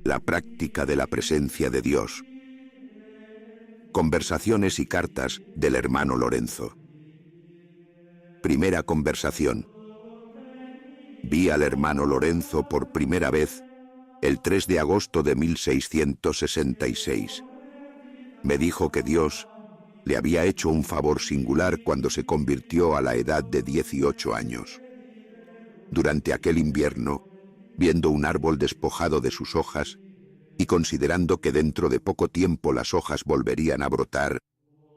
La práctica de la presencia de Dios. Conversaciones y cartas del hermano Lorenzo. Primera conversación. Vi al hermano Lorenzo por primera vez el 3 de agosto de 1666. Me dijo que Dios le había hecho un favor singular cuando se convirtió a la edad de 18 años. Durante aquel invierno, viendo un árbol despojado de sus hojas y considerando que dentro de poco tiempo las hojas volverían a brotar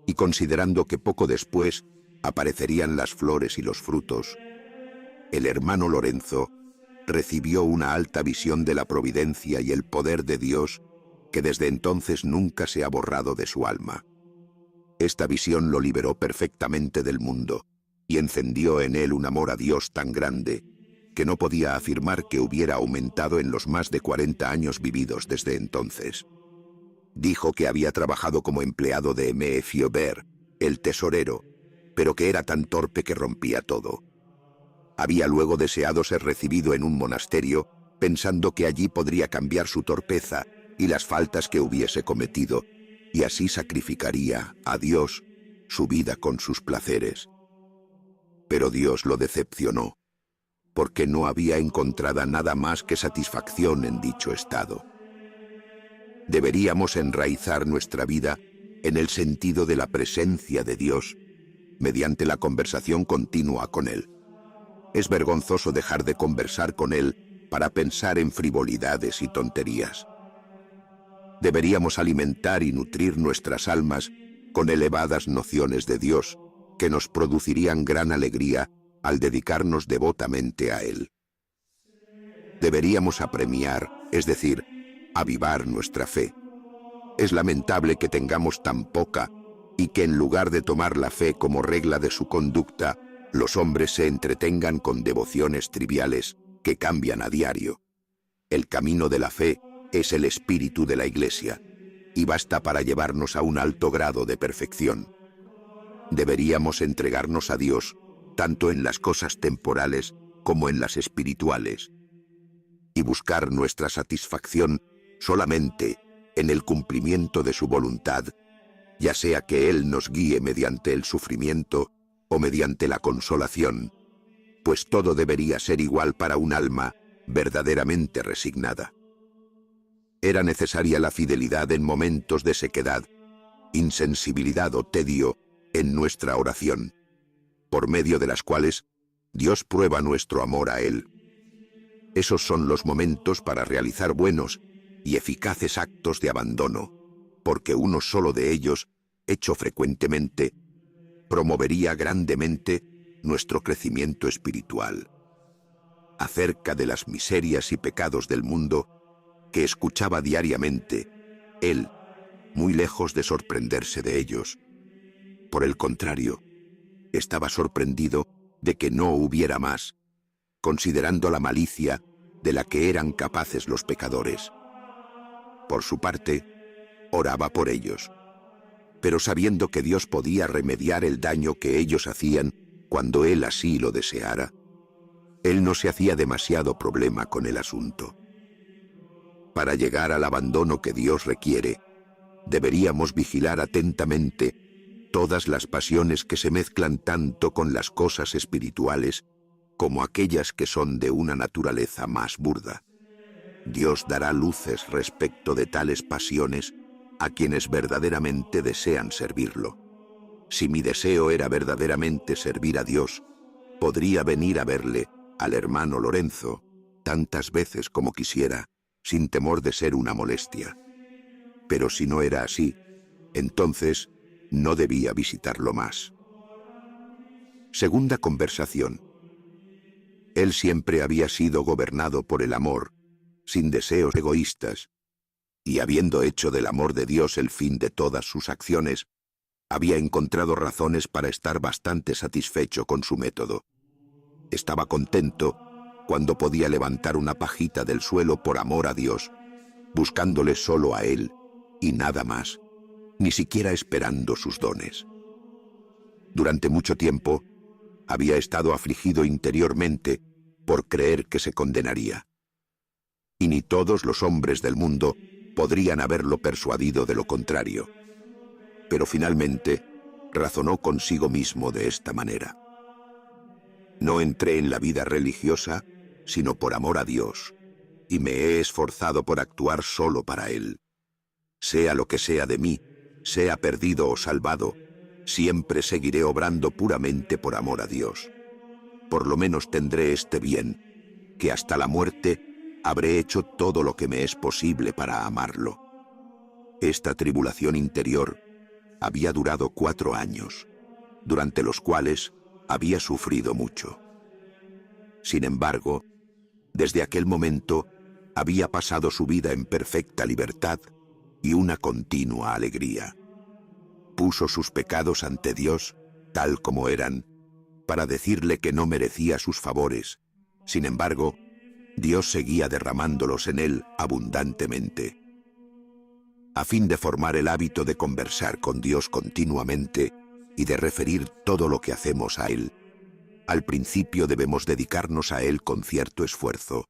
y considerando que poco después aparecerían las flores y los frutos, el hermano Lorenzo recibió una alta visión de la providencia y el poder de Dios que desde entonces nunca se ha borrado de su alma. Esta visión lo liberó perfectamente del mundo y encendió en él un amor a Dios tan grande que no podía afirmar que hubiera aumentado en los más de 40 años vividos desde entonces. Dijo que había trabajado como empleado de Aimé Flaubert, el tesorero, pero que era tan torpe que rompía todo. Había luego deseado ser recibido en un monasterio, pensando que allí podría cambiar su torpeza y las faltas que hubiese cometido, y así sacrificaría a Dios su vida con sus placeres. Pero Dios lo decepcionó, porque no había encontrado nada más que satisfacción en dicho estado. Deberíamos enraizar nuestra vida en el sentido de la presencia de Dios, mediante la conversación continua con Él. Es vergonzoso dejar de conversar con Él para pensar en frivolidades y tonterías. Deberíamos alimentar y nutrir nuestras almas con elevadas nociones de Dios, que nos producirían gran alegría al dedicarnos devotamente a Él. Deberíamos apremiar, es decir, avivar nuestra fe. Es lamentable que tengamos tan poca y que en lugar de tomar la fe como regla de su conducta, los hombres se entretengan con devociones triviales que cambian a diario. El camino de la fe es el espíritu de la Iglesia y basta para llevarnos a un alto grado de perfección. Deberíamos entregarnos a Dios tanto en las cosas temporales como en las espirituales, y buscar nuestra satisfacción solamente en el cumplimiento de su voluntad, ya sea que Él nos guíe mediante el sufrimiento o mediante la consolación, pues todo debería ser igual para un alma verdaderamente resignada. Era necesaria la fidelidad en momentos de sequedad, insensibilidad o tedio en nuestra oración, por medio de las cuales Dios prueba nuestro amor a Él. Esos son los momentos para realizar buenos y eficaces actos de abandono, porque uno solo de ellos, hecho frecuentemente, promovería grandemente nuestro crecimiento espiritual. Acerca de las miserias y pecados del mundo, que escuchaba diariamente, él, muy lejos de sorprenderse de ellos, por el contrario, estaba sorprendido de que no hubiera más, considerando la malicia de la que eran capaces los pecadores. Por su parte, oraba por ellos, pero sabiendo que Dios podía remediar el daño que ellos hacían cuando Él así lo deseara, Él no se hacía demasiado problema con el asunto. Para llegar al abandono que Dios requiere, deberíamos vigilar atentamente todas las pasiones que se mezclan tanto con las cosas espirituales como aquellas que son de una naturaleza más burda. Dios dará luces respecto de tales pasiones a quienes verdaderamente desean servirlo. Si mi deseo era verdaderamente servir a Dios, podría venir a verle, al hermano Lorenzo, tantas veces como quisiera, sin temor de ser una molestia. Pero si no era así, entonces no debía visitarlo más. Segunda conversación. Él siempre había sido gobernado por el amor, sin deseos egoístas, y habiendo hecho del amor de Dios el fin de todas sus acciones, había encontrado razones para estar bastante satisfecho con su método. Estaba contento cuando podía levantar una pajita del suelo por amor a Dios, buscándole solo a Él y nada más, ni siquiera esperando sus dones. Durante mucho tiempo, había estado afligido interiormente por creer que se condenaría. y ni todos los hombres del mundo podrían haberlo persuadido de lo contrario. Pero finalmente razonó consigo mismo de esta manera: no entré en la vida religiosa sino por amor a Dios, y me he esforzado por actuar solo para Él. Sea lo que sea de mí, sea perdido o salvado, siempre seguiré obrando puramente por amor a Dios. Por lo menos tendré este bien, que hasta la muerte habré hecho todo lo que me es posible para amarlo. Esta tribulación interior había durado 4 años, durante los cuales había sufrido mucho. Sin embargo, desde aquel momento había pasado su vida en perfecta libertad y una continua alegría. Puso sus pecados ante Dios, tal como eran, para decirle que no merecía sus favores. Sin embargo, Dios seguía derramándolos en él abundantemente. A fin de formar el hábito de conversar con Dios continuamente y de referir todo lo que hacemos a Él, al principio debemos dedicarnos a Él con cierto esfuerzo,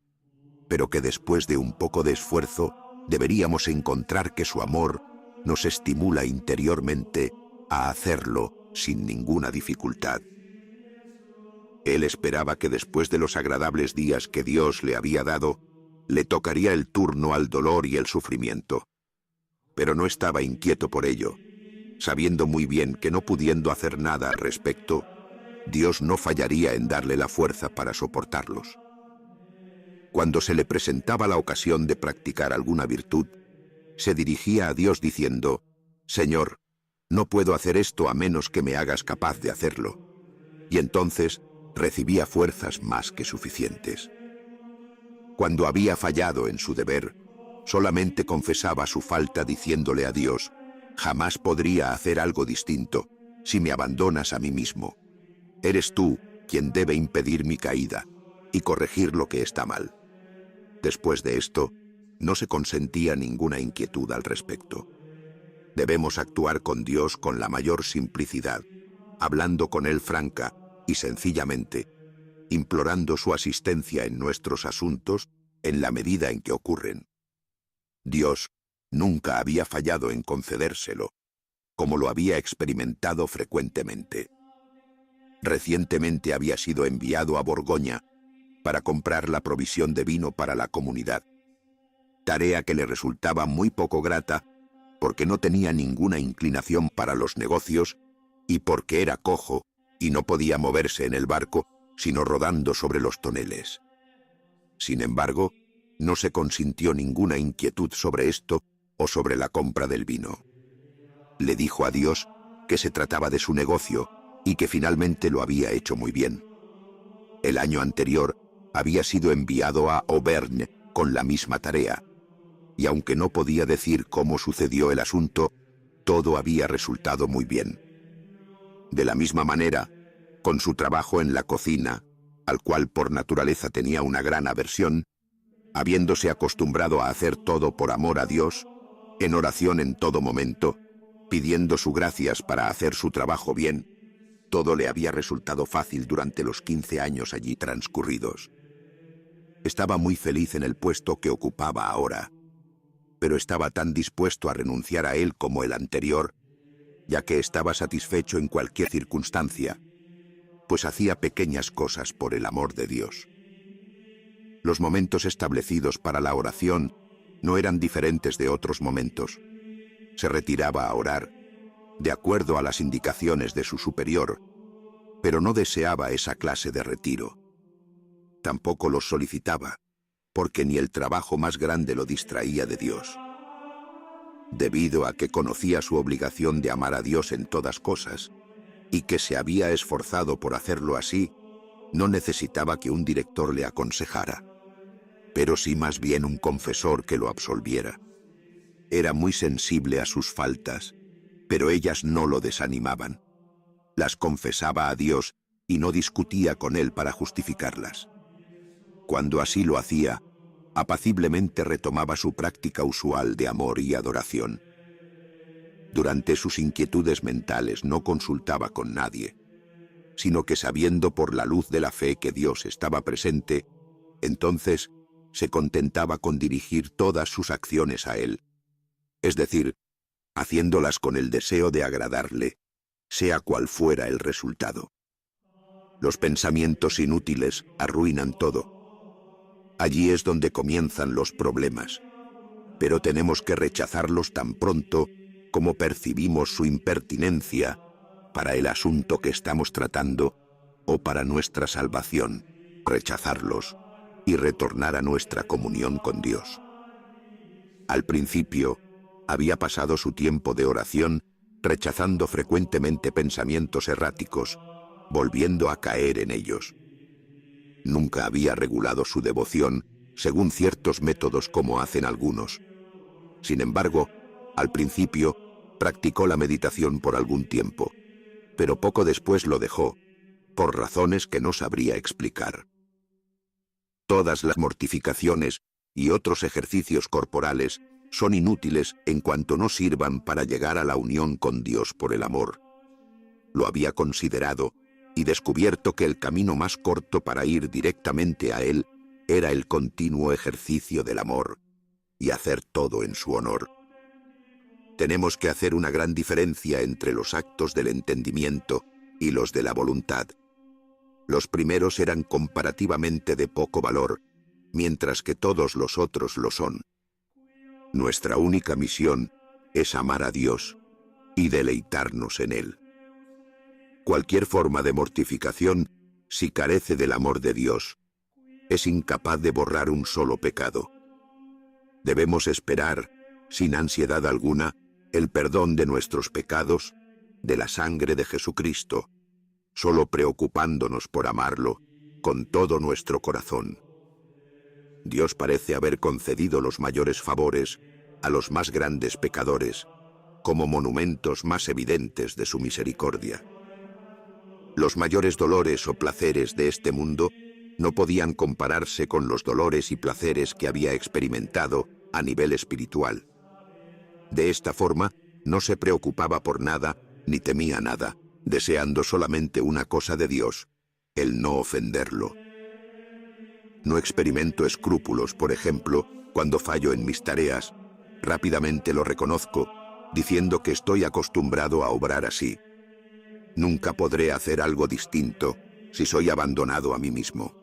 pero que después de un poco de esfuerzo deberíamos encontrar que su amor nos estimula interiormente a hacerlo sin ninguna dificultad. Él esperaba que después de los agradables días que Dios le había dado, le tocaría el turno al dolor y el sufrimiento. Pero no estaba inquieto por ello, sabiendo muy bien que no pudiendo hacer nada al respecto, Dios no fallaría en darle la fuerza para soportarlos. Cuando se le presentaba la ocasión de practicar alguna virtud, se dirigía a Dios diciendo: «Señor, no puedo hacer esto a menos que me hagas capaz de hacerlo». Y entonces recibía fuerzas más que suficientes. Cuando había fallado en su deber, solamente confesaba su falta diciéndole a Dios: «Jamás podría hacer algo distinto si me abandonas a mí mismo. Eres tú quien debe impedir mi caída y corregir lo que está mal». Después de esto, no se consentía ninguna inquietud al respecto. Debemos actuar con Dios con la mayor simplicidad, hablando con Él franca y sencillamente, implorando su asistencia en nuestros asuntos en la medida en que ocurren. Dios nunca había fallado en concedérselo, como lo había experimentado frecuentemente. Recientemente había sido enviado a Borgoña para comprar la provisión de vino para la comunidad, tarea que le resultaba muy poco grata porque no tenía ninguna inclinación para los negocios y porque era cojo y no podía moverse en el barco sino rodando sobre los toneles. Sin embargo, no se consintió ninguna inquietud sobre esto o sobre la compra del vino. Le dijo a Dios que se trataba de su negocio y que finalmente lo había hecho muy bien. El año anterior había sido enviado a Auvergne con la misma tarea, y aunque no podía decir cómo sucedió el asunto, todo había resultado muy bien. De la misma manera, con su trabajo en la cocina, al cual por naturaleza tenía una gran aversión, habiéndose acostumbrado a hacer todo por amor a Dios, en oración en todo momento, pidiendo su gracias para hacer su trabajo bien, todo le había resultado fácil durante los 15 años allí transcurridos. Estaba muy feliz en el puesto que ocupaba ahora, pero estaba tan dispuesto a renunciar a él como el anterior, ya que estaba satisfecho en cualquier circunstancia, pues hacía pequeñas cosas por el amor de Dios. Los momentos establecidos para la oración no eran diferentes de otros momentos. Se retiraba a orar, de acuerdo a las indicaciones de su superior, pero no deseaba esa clase de retiro. Tampoco los solicitaba, porque ni el trabajo más grande lo distraía de Dios. Debido a que conocía su obligación de amar a Dios en todas cosas, y que se había esforzado por hacerlo así, no necesitaba que un director le aconsejara, pero sí más bien un confesor que lo absolviera. Era muy sensible a sus faltas, pero ellas no lo desanimaban. Las confesaba a Dios y no discutía con él para justificarlas. Cuando así lo hacía, apaciblemente retomaba su práctica usual de amor y adoración. Durante sus inquietudes mentales no consultaba con nadie, sino que sabiendo por la luz de la fe que Dios estaba presente, entonces se contentaba con dirigir todas sus acciones a Él, es decir, haciéndolas con el deseo de agradarle, sea cual fuera el resultado. Los pensamientos inútiles arruinan todo. Allí es donde comienzan los problemas, pero tenemos que rechazarlos tan pronto como percibimos su impertinencia para el asunto que estamos tratando o para nuestra salvación, rechazarlos y retornar a nuestra comunión con Dios. Al principio, había pasado su tiempo de oración rechazando frecuentemente pensamientos erráticos, volviendo a caer en ellos. Nunca había regulado su devoción según ciertos métodos como hacen algunos. Sin embargo, al principio, practicó la meditación por algún tiempo, pero poco después lo dejó, por razones que no sabría explicar. Todas las mortificaciones y otros ejercicios corporales son inútiles en cuanto no sirvan para llegar a la unión con Dios por el amor. Lo había considerado y descubierto que el camino más corto para ir directamente a Él era el continuo ejercicio del amor y hacer todo en su honor. Tenemos que hacer una gran diferencia entre los actos del entendimiento y los de la voluntad. Los primeros eran comparativamente de poco valor, mientras que todos los otros lo son. Nuestra única misión es amar a Dios y deleitarnos en Él. Cualquier forma de mortificación, si carece del amor de Dios, es incapaz de borrar un solo pecado. Debemos esperar, sin ansiedad alguna, el perdón de nuestros pecados, de la sangre de Jesucristo, solo preocupándonos por amarlo con todo nuestro corazón. Dios parece haber concedido los mayores favores a los más grandes pecadores, como monumentos más evidentes de su misericordia. Los mayores dolores o placeres de este mundo no podían compararse con los dolores y placeres que había experimentado a nivel espiritual. De esta forma, no se preocupaba por nada ni temía nada, deseando solamente una cosa de Dios, el no ofenderlo. No experimento escrúpulos, por ejemplo, cuando fallo en mis tareas. Rápidamente lo reconozco, diciendo que estoy acostumbrado a obrar así. Nunca podré hacer algo distinto si soy abandonado a mí mismo.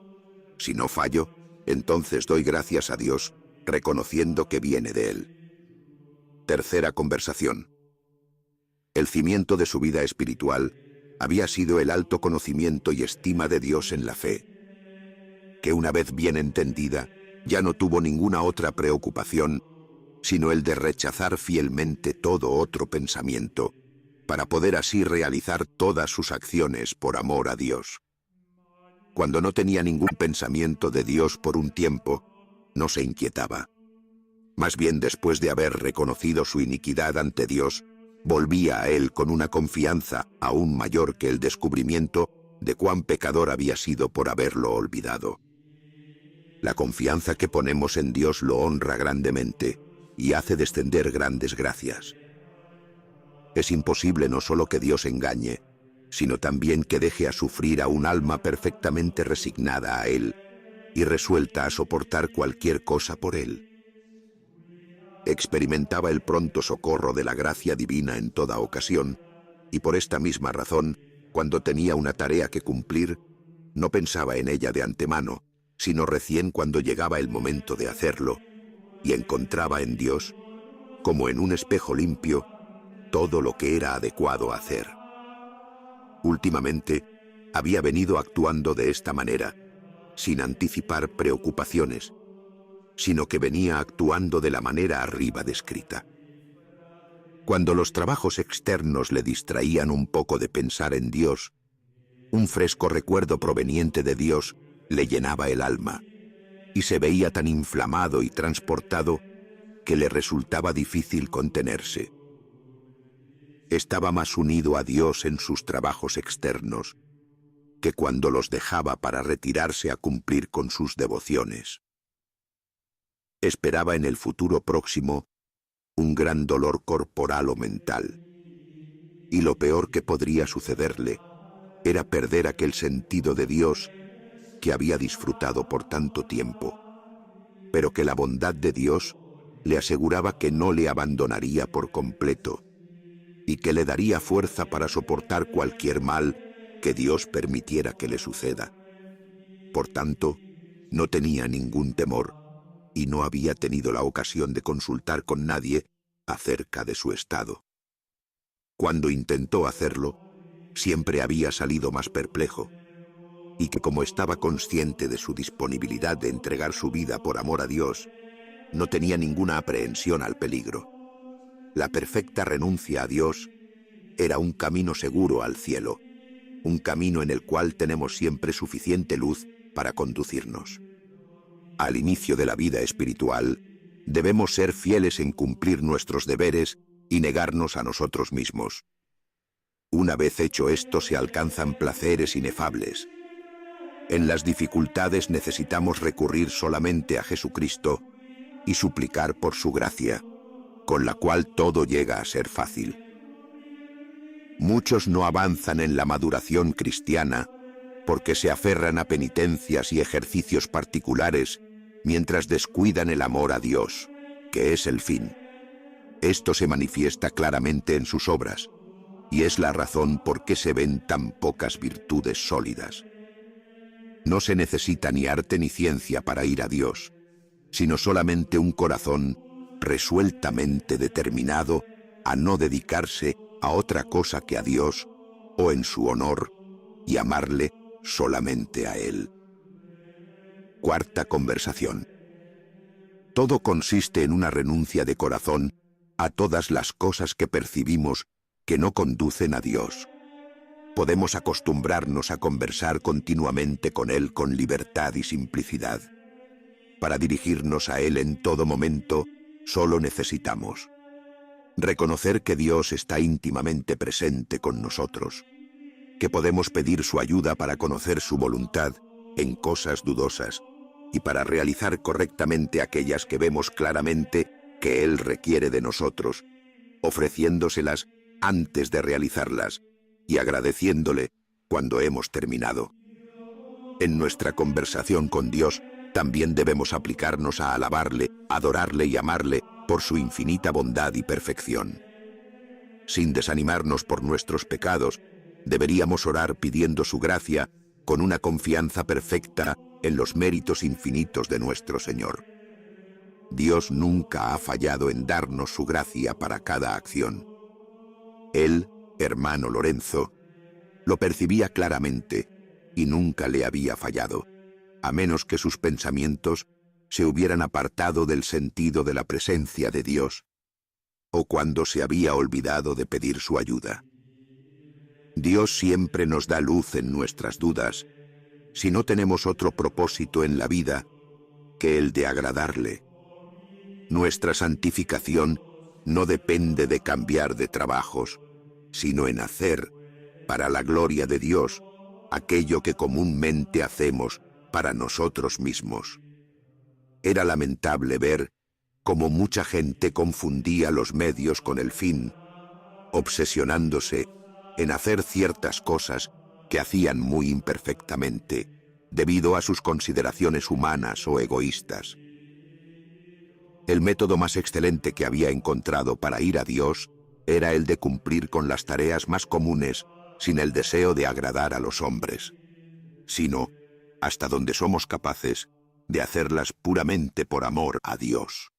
Si no fallo, entonces doy gracias a Dios, reconociendo que viene de Él. Tercera conversación. El cimiento de su vida espiritual había sido el alto conocimiento y estima de Dios en la fe, que una vez bien entendida, ya no tuvo ninguna otra preocupación, sino el de rechazar fielmente todo otro pensamiento, para poder así realizar todas sus acciones por amor a Dios. Cuando no tenía ningún pensamiento de Dios por un tiempo, no se inquietaba. Más bien, después de haber reconocido su iniquidad ante Dios, volvía a Él con una confianza aún mayor que el descubrimiento de cuán pecador había sido por haberlo olvidado. La confianza que ponemos en Dios lo honra grandemente y hace descender grandes gracias. Es imposible no solo que Dios engañe, sino también que deje a sufrir a un alma perfectamente resignada a Él y resuelta a soportar cualquier cosa por Él. Experimentaba el pronto socorro de la gracia divina en toda ocasión, y por esta misma razón, cuando tenía una tarea que cumplir, no pensaba en ella de antemano, sino recién cuando llegaba el momento de hacerlo, y encontraba en Dios, como en un espejo limpio, todo lo que era adecuado hacer. Últimamente, había venido actuando de esta manera, sin anticipar preocupaciones, sino que venía actuando de la manera arriba descrita. Cuando los trabajos externos le distraían un poco de pensar en Dios, un fresco recuerdo proveniente de Dios le llenaba el alma, y se veía tan inflamado y transportado que le resultaba difícil contenerse. Estaba más unido a Dios en sus trabajos externos que cuando los dejaba para retirarse a cumplir con sus devociones. Esperaba en el futuro próximo un gran dolor corporal o mental, y lo peor que podría sucederle era perder aquel sentido de Dios que había disfrutado por tanto tiempo. pero que la bondad de Dios le aseguraba que no le abandonaría por completo y que le daría fuerza para soportar cualquier mal que Dios permitiera que le suceda. Por tanto, no tenía ningún temor y no había tenido la ocasión de consultar con nadie acerca de su estado. Cuando intentó hacerlo, siempre había salido más perplejo, y que como estaba consciente de su disponibilidad de entregar su vida por amor a Dios, no tenía ninguna aprehensión al peligro. La perfecta renuncia a Dios era un camino seguro al cielo, un camino en el cual tenemos siempre suficiente luz para conducirnos. Al inicio de la vida espiritual, debemos ser fieles en cumplir nuestros deberes y negarnos a nosotros mismos. Una vez hecho esto, se alcanzan placeres inefables. En las dificultades necesitamos recurrir solamente a Jesucristo y suplicar por su gracia, con la cual todo llega a ser fácil. Muchos no avanzan en la maduración cristiana porque se aferran a penitencias y ejercicios particulares mientras descuidan el amor a Dios, que es el fin. Esto se manifiesta claramente en sus obras, y es la razón por qué se ven tan pocas virtudes sólidas. No se necesita ni arte ni ciencia para ir a Dios, sino solamente un corazón resueltamente determinado a no dedicarse a otra cosa que a Dios o en su honor y amarle solamente a Él. Cuarta conversación. Todo consiste en una renuncia de corazón a todas las cosas que percibimos que no conducen a Dios. Podemos acostumbrarnos a conversar continuamente con Él con libertad y simplicidad. Para dirigirnos a Él en todo momento, solo necesitamos reconocer que Dios está íntimamente presente con nosotros, que podemos pedir su ayuda para conocer su voluntad en cosas dudosas y para realizar correctamente aquellas que vemos claramente que Él requiere de nosotros, ofreciéndoselas antes de realizarlas y agradeciéndole cuando hemos terminado. En nuestra conversación con Dios también debemos aplicarnos a alabarle, adorarle y amarle por su infinita bondad y perfección. Sin desanimarnos por nuestros pecados, deberíamos orar pidiendo su gracia con una confianza perfecta en los méritos infinitos de nuestro Señor. Dios nunca ha fallado en darnos su gracia para cada acción. Él, hermano Lorenzo, lo percibía claramente y nunca le había fallado, a menos que sus pensamientos se hubieran apartado del sentido de la presencia de Dios, o cuando se había olvidado de pedir su ayuda. Dios siempre nos da luz en nuestras dudas, si no tenemos otro propósito en la vida que el de agradarle. Nuestra santificación no depende de cambiar de trabajos, sino en hacer, para la gloria de Dios, aquello que comúnmente hacemos para nosotros mismos. Era lamentable ver cómo mucha gente confundía los medios con el fin, obsesionándose en hacer ciertas cosas que hacían muy imperfectamente, debido a sus consideraciones humanas o egoístas. El método más excelente que había encontrado para ir a Dios era el de cumplir con las tareas más comunes sin el deseo de agradar a los hombres, sino, hasta donde somos capaces, de hacerlas puramente por amor a Dios.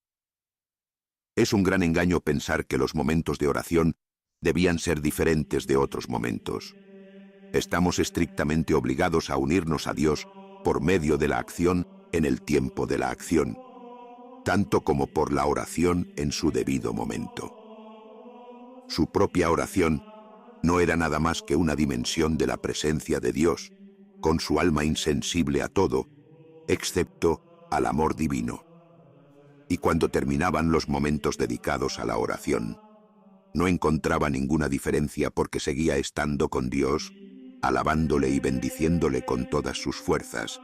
Es un gran engaño pensar que los momentos de oración debían ser diferentes de otros momentos. Estamos estrictamente obligados a unirnos a Dios por medio de la acción en el tiempo de la acción, tanto como por la oración en su debido momento. Su propia oración no era nada más que una dimensión de la presencia de Dios, con su alma insensible a todo, excepto al amor divino. Y cuando terminaban los momentos dedicados a la oración, no encontraba ninguna diferencia porque seguía estando con Dios, alabándole y bendiciéndole con todas sus fuerzas,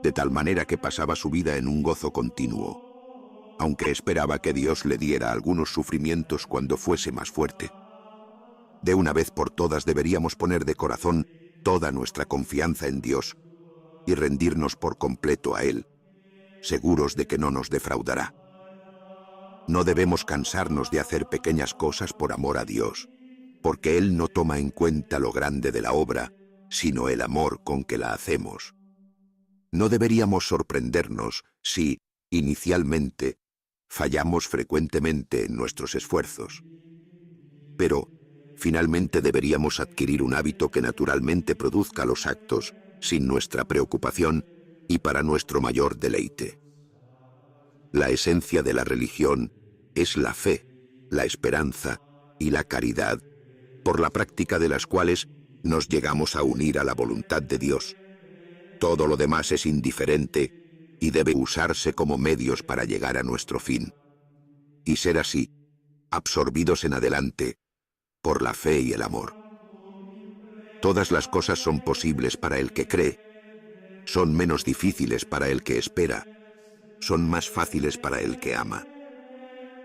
de tal manera que pasaba su vida en un gozo continuo, aunque esperaba que Dios le diera algunos sufrimientos cuando fuese más fuerte. De una vez por todas deberíamos poner de corazón toda nuestra confianza en Dios y rendirnos por completo a Él, seguros de que no nos defraudará. No debemos cansarnos de hacer pequeñas cosas por amor a Dios, porque Él no toma en cuenta lo grande de la obra, sino el amor con que la hacemos. No deberíamos sorprendernos si, inicialmente, fallamos frecuentemente en nuestros esfuerzos. Pero, finalmente deberíamos adquirir un hábito que naturalmente produzca los actos, sin nuestra preocupación y para nuestro mayor deleite. La esencia de la religión es la fe, la esperanza y la caridad, por la práctica de las cuales nos llegamos a unir a la voluntad de Dios. Todo lo demás es indiferente y debe usarse como medios para llegar a nuestro fin. Y ser así, absorbidos en adelante, por la fe y el amor. Todas las cosas son posibles para el que cree, son menos difíciles para el que espera, son más fáciles para el que ama,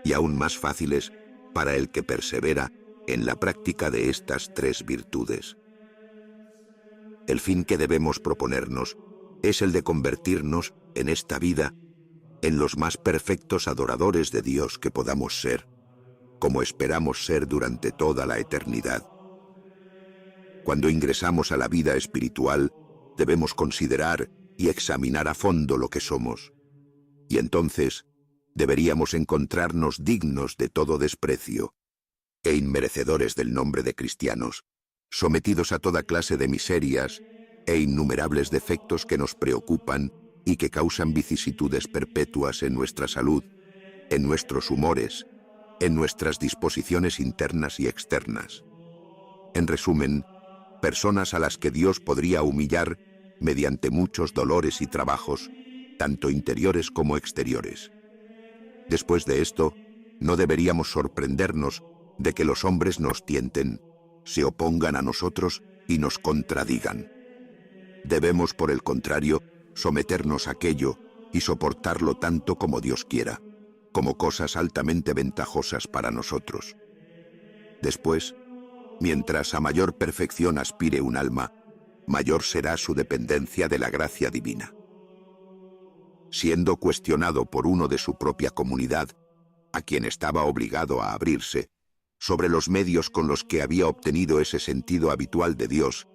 y aún más fáciles para el que persevera en la práctica de estas tres virtudes. El fin que debemos proponernos es el de convertirnos en esta vida en los más perfectos adoradores de Dios que podamos ser, como esperamos ser durante toda la eternidad. Cuando ingresamos a la vida espiritual, debemos considerar y examinar a fondo lo que somos, y entonces deberíamos encontrarnos dignos de todo desprecio e inmerecedores del nombre de cristianos, sometidos a toda clase de miserias e innumerables defectos que nos preocupan y que causan vicisitudes perpetuas en nuestra salud, en nuestros humores, en nuestras disposiciones internas y externas. En resumen, personas a las que Dios podría humillar mediante muchos dolores y trabajos, tanto interiores como exteriores. Después de esto, no deberíamos sorprendernos de que los hombres nos tienten, se opongan a nosotros y nos contradigan. Debemos, por el contrario, someternos a aquello y soportarlo tanto como Dios quiera, como cosas altamente ventajosas para nosotros. Después, mientras a mayor perfección aspire un alma, mayor será su dependencia de la gracia divina. Siendo cuestionado por uno de su propia comunidad, a quien estaba obligado a abrirse, sobre los medios con los que había obtenido ese sentido habitual de Dios,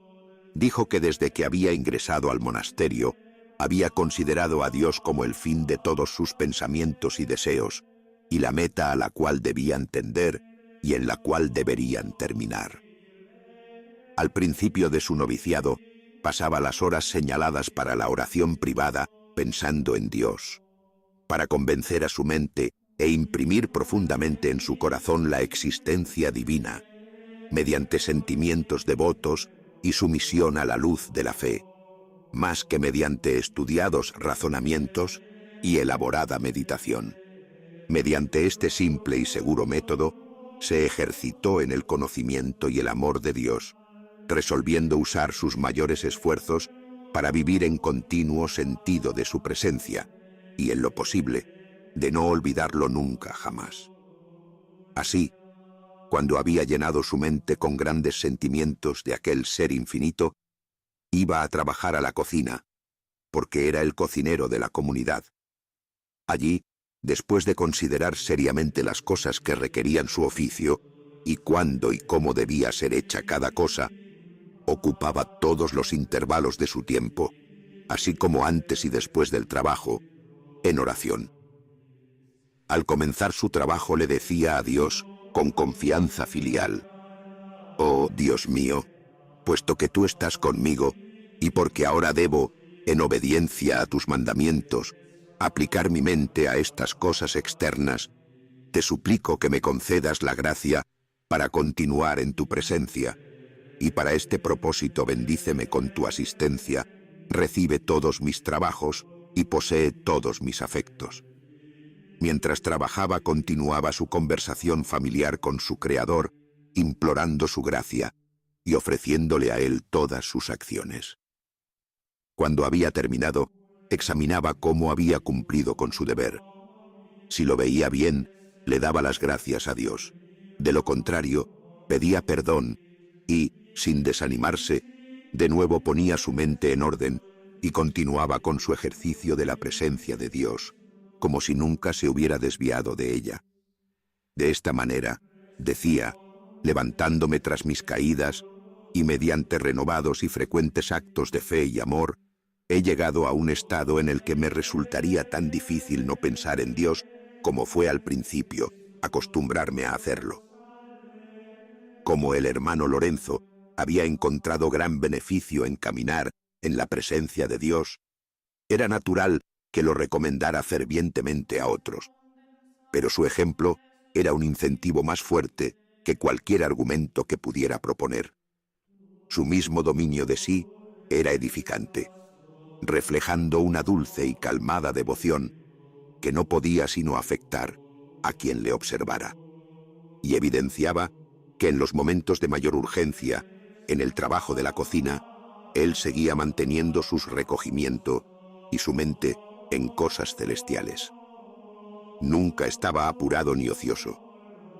dijo que desde que había ingresado al monasterio, había considerado a Dios como el fin de todos sus pensamientos y deseos, y la meta a la cual debían tender y en la cual deberían terminar. Al principio de su noviciado, pasaba las horas señaladas para la oración privada pensando en Dios, para convencer a su mente e imprimir profundamente en su corazón la existencia divina, mediante sentimientos devotos y sumisión a la luz de la fe, más que mediante estudiados razonamientos y elaborada meditación. Mediante este simple y seguro método, se ejercitó en el conocimiento y el amor de Dios, resolviendo usar sus mayores esfuerzos para vivir en continuo sentido de su presencia, y en lo posible, de no olvidarlo nunca jamás. Así, cuando había llenado su mente con grandes sentimientos de aquel ser infinito, iba a trabajar a la cocina, porque era el cocinero de la comunidad. Allí, después de considerar seriamente las cosas que requerían su oficio, y cuándo y cómo debía ser hecha cada cosa, ocupaba todos los intervalos de su tiempo, así como antes y después del trabajo, en oración. Al comenzar su trabajo le decía a Dios, con confianza filial: «Oh Dios mío, puesto que tú estás conmigo, y porque ahora debo, en obediencia a tus mandamientos, aplicar mi mente a estas cosas externas, te suplico que me concedas la gracia para continuar en tu presencia, y para este propósito bendíceme con tu asistencia, recibe todos mis trabajos y posee todos mis afectos». Mientras trabajaba continuaba su conversación familiar con su Creador, implorando su gracia y ofreciéndole a él todas sus acciones. Cuando había terminado, examinaba cómo había cumplido con su deber. Si lo veía bien, le daba las gracias a Dios. De lo contrario, pedía perdón y, sin desanimarse, de nuevo ponía su mente en orden y continuaba con su ejercicio de la presencia de Dios, como si nunca se hubiera desviado de ella. De esta manera, decía, levantándome tras mis caídas, y mediante renovados y frecuentes actos de fe y amor, he llegado a un estado en el que me resultaría tan difícil no pensar en Dios como fue al principio acostumbrarme a hacerlo. Como el hermano Lorenzo había encontrado gran beneficio en caminar en la presencia de Dios, era natural que lo recomendara fervientemente a otros. Pero su ejemplo era un incentivo más fuerte que cualquier argumento que pudiera proponer. Su mismo dominio de sí era edificante, reflejando una dulce y calmada devoción que no podía sino afectar a quien le observara. Y evidenciaba que en los momentos de mayor urgencia, en el trabajo de la cocina, él seguía manteniendo su recogimiento y su mente en cosas celestiales. Nunca estaba apurado ni ocioso,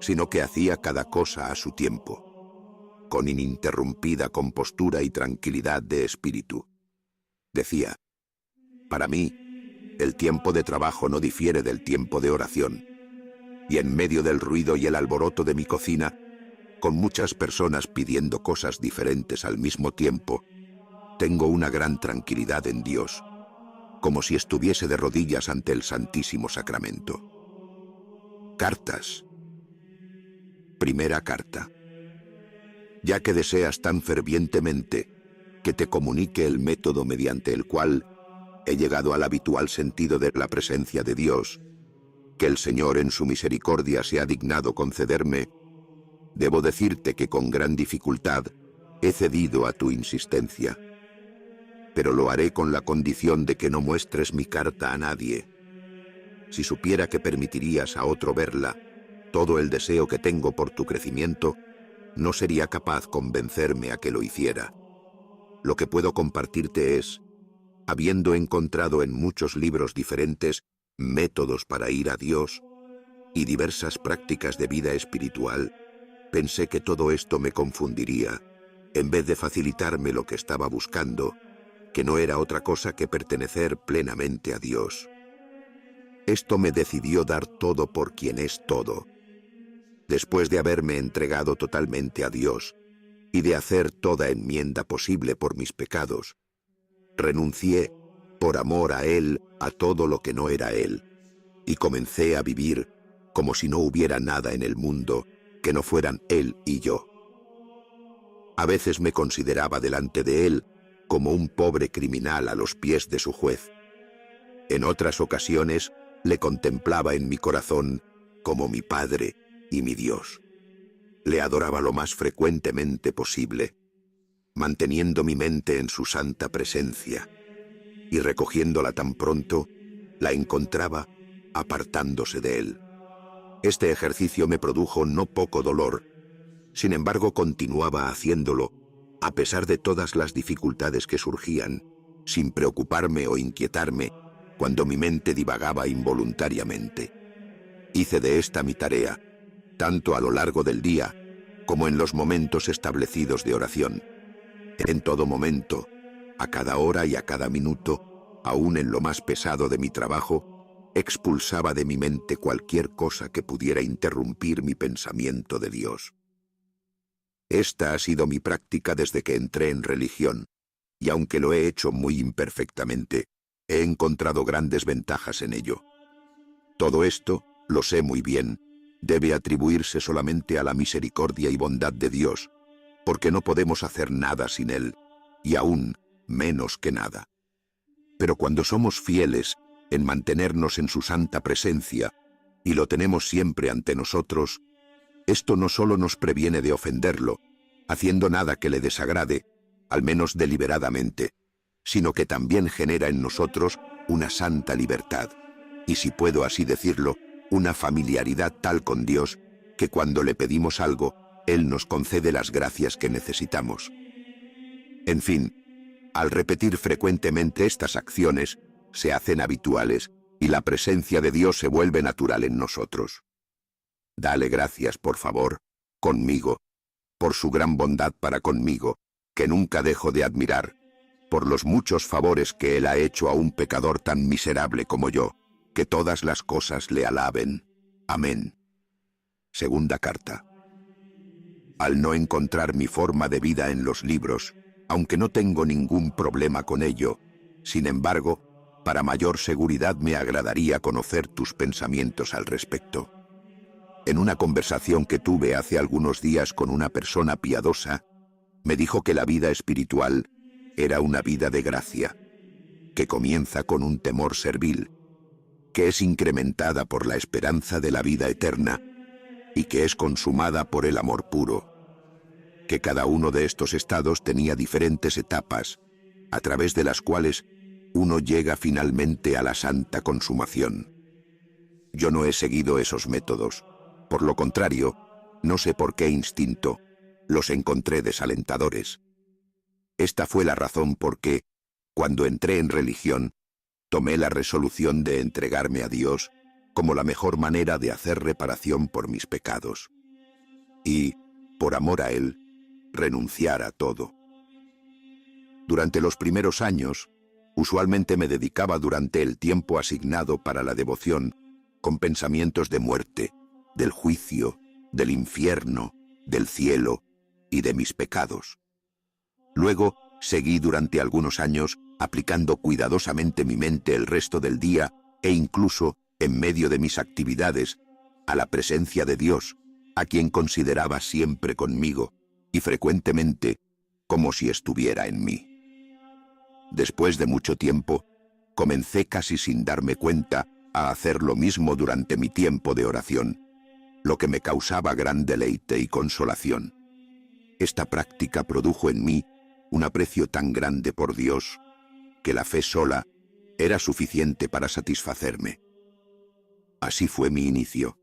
sino que hacía cada cosa a su tiempo, con ininterrumpida compostura y tranquilidad de espíritu. Decía, para mí, el tiempo de trabajo no difiere del tiempo de oración, y en medio del ruido y el alboroto de mi cocina, con muchas personas pidiendo cosas diferentes al mismo tiempo, tengo una gran tranquilidad en Dios, como si estuviese de rodillas ante el Santísimo Sacramento. Cartas. Primera carta. Ya que deseas tan fervientemente que te comunique el método mediante el cual he llegado al habitual sentido de la presencia de Dios, que el Señor en su misericordia se ha dignado concederme, debo decirte que con gran dificultad he cedido a tu insistencia. Pero lo haré con la condición de que no muestres mi carta a nadie. Si supiera que permitirías a otro verla, todo el deseo que tengo por tu crecimiento, no sería capaz convencerme a que lo hiciera. Lo que puedo compartirte es, habiendo encontrado en muchos libros diferentes métodos para ir a Dios y diversas prácticas de vida espiritual, pensé que todo esto me confundiría, en vez de facilitarme lo que estaba buscando, que no era otra cosa que pertenecer plenamente a Dios. Esto me decidió dar todo por quien es todo. Después de haberme entregado totalmente a Dios y de hacer toda enmienda posible por mis pecados, renuncié, por amor a Él, a todo lo que no era Él, y comencé a vivir como si no hubiera nada en el mundo que no fueran Él y yo. A veces me consideraba delante de Él como un pobre criminal a los pies de su juez. En otras ocasiones le contemplaba en mi corazón como mi Padre y mi Dios. Le adoraba lo más frecuentemente posible, manteniendo mi mente en su santa presencia, y recogiéndola tan pronto, la encontraba apartándose de él. Este ejercicio me produjo no poco dolor, sin embargo continuaba haciéndolo, a pesar de todas las dificultades que surgían, sin preocuparme o inquietarme, cuando mi mente divagaba involuntariamente. Hice de esta mi tarea, tanto a lo largo del día, como en los momentos establecidos de oración. En todo momento, a cada hora y a cada minuto, aún en lo más pesado de mi trabajo, expulsaba de mi mente cualquier cosa que pudiera interrumpir mi pensamiento de Dios. Esta ha sido mi práctica desde que entré en religión, y aunque lo he hecho muy imperfectamente, he encontrado grandes ventajas en ello. Todo esto, lo sé muy bien, debe atribuirse solamente a la misericordia y bondad de Dios, porque no podemos hacer nada sin Él, y aún menos que nada. Pero cuando somos fieles en mantenernos en su santa presencia, y lo tenemos siempre ante nosotros, esto no solo nos previene de ofenderlo, haciendo nada que le desagrade, al menos deliberadamente, sino que también genera en nosotros una santa libertad, y si puedo así decirlo, una familiaridad tal con Dios, que cuando le pedimos algo, Él nos concede las gracias que necesitamos. En fin, al repetir frecuentemente estas acciones, se hacen habituales y la presencia de Dios se vuelve natural en nosotros. Dale gracias, por favor, conmigo, por su gran bondad para conmigo, que nunca dejo de admirar, por los muchos favores que Él ha hecho a un pecador tan miserable como yo, que todas las cosas le alaben. Amén. Segunda carta. Al no encontrar mi forma de vida en los libros, aunque no tengo ningún problema con ello, sin embargo, para mayor seguridad me agradaría conocer tus pensamientos al respecto. En una conversación que tuve hace algunos días con una persona piadosa, me dijo que la vida espiritual era una vida de gracia, que comienza con un temor servil, que es incrementada por la esperanza de la vida eterna y que es consumada por el amor puro, que cada uno de estos estados tenía diferentes etapas, a través de las cuales uno llega finalmente a la santa consumación. Yo no he seguido esos métodos. Por lo contrario, no sé por qué instinto, los encontré desalentadores. Esta fue la razón por qué, cuando entré en religión, tomé la resolución de entregarme a Dios como la mejor manera de hacer reparación por mis pecados. Y, por amor a Él, renunciar a todo. Durante los primeros años, usualmente me dedicaba durante el tiempo asignado para la devoción con pensamientos de muerte, del juicio, del infierno, del cielo y de mis pecados. Luego, seguí durante algunos años aplicando cuidadosamente mi mente el resto del día e incluso, en medio de mis actividades, a la presencia de Dios, a quien consideraba siempre conmigo y frecuentemente como si estuviera en mí. Después de mucho tiempo, comencé casi sin darme cuenta a hacer lo mismo durante mi tiempo de oración, lo que me causaba gran deleite y consolación. Esta práctica produjo en mí un aprecio tan grande por Dios que la fe sola era suficiente para satisfacerme. Así fue mi inicio,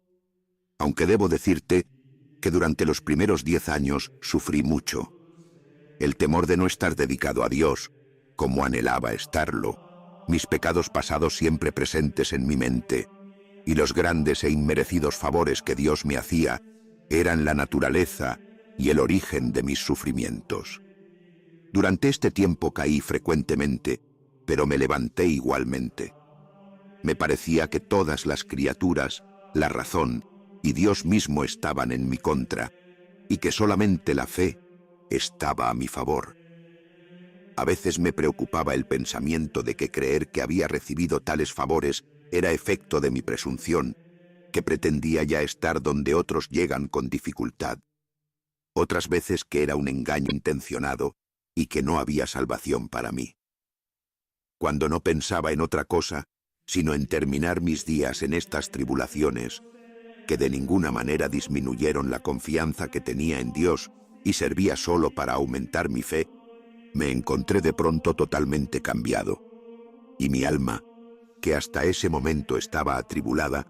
aunque debo decirte que durante los primeros 10 años sufrí mucho. El temor de no estar dedicado a Dios, como anhelaba estarlo, mis pecados pasados siempre presentes en mi mente, y los grandes e inmerecidos favores que Dios me hacía eran la naturaleza y el origen de mis sufrimientos. Durante este tiempo caí frecuentemente, pero me levanté igualmente. Me parecía que todas las criaturas, la razón y Dios mismo estaban en mi contra, y que solamente la fe estaba a mi favor. A veces me preocupaba el pensamiento de que creer que había recibido tales favores era efecto de mi presunción, que pretendía ya estar donde otros llegan con dificultad. Otras veces que era un engaño intencionado y que no había salvación para mí. Cuando no pensaba en otra cosa, sino en terminar mis días en estas tribulaciones, que de ninguna manera disminuyeron la confianza que tenía en Dios y servía solo para aumentar mi fe, me encontré de pronto totalmente cambiado, y mi alma, que hasta ese momento estaba atribulada,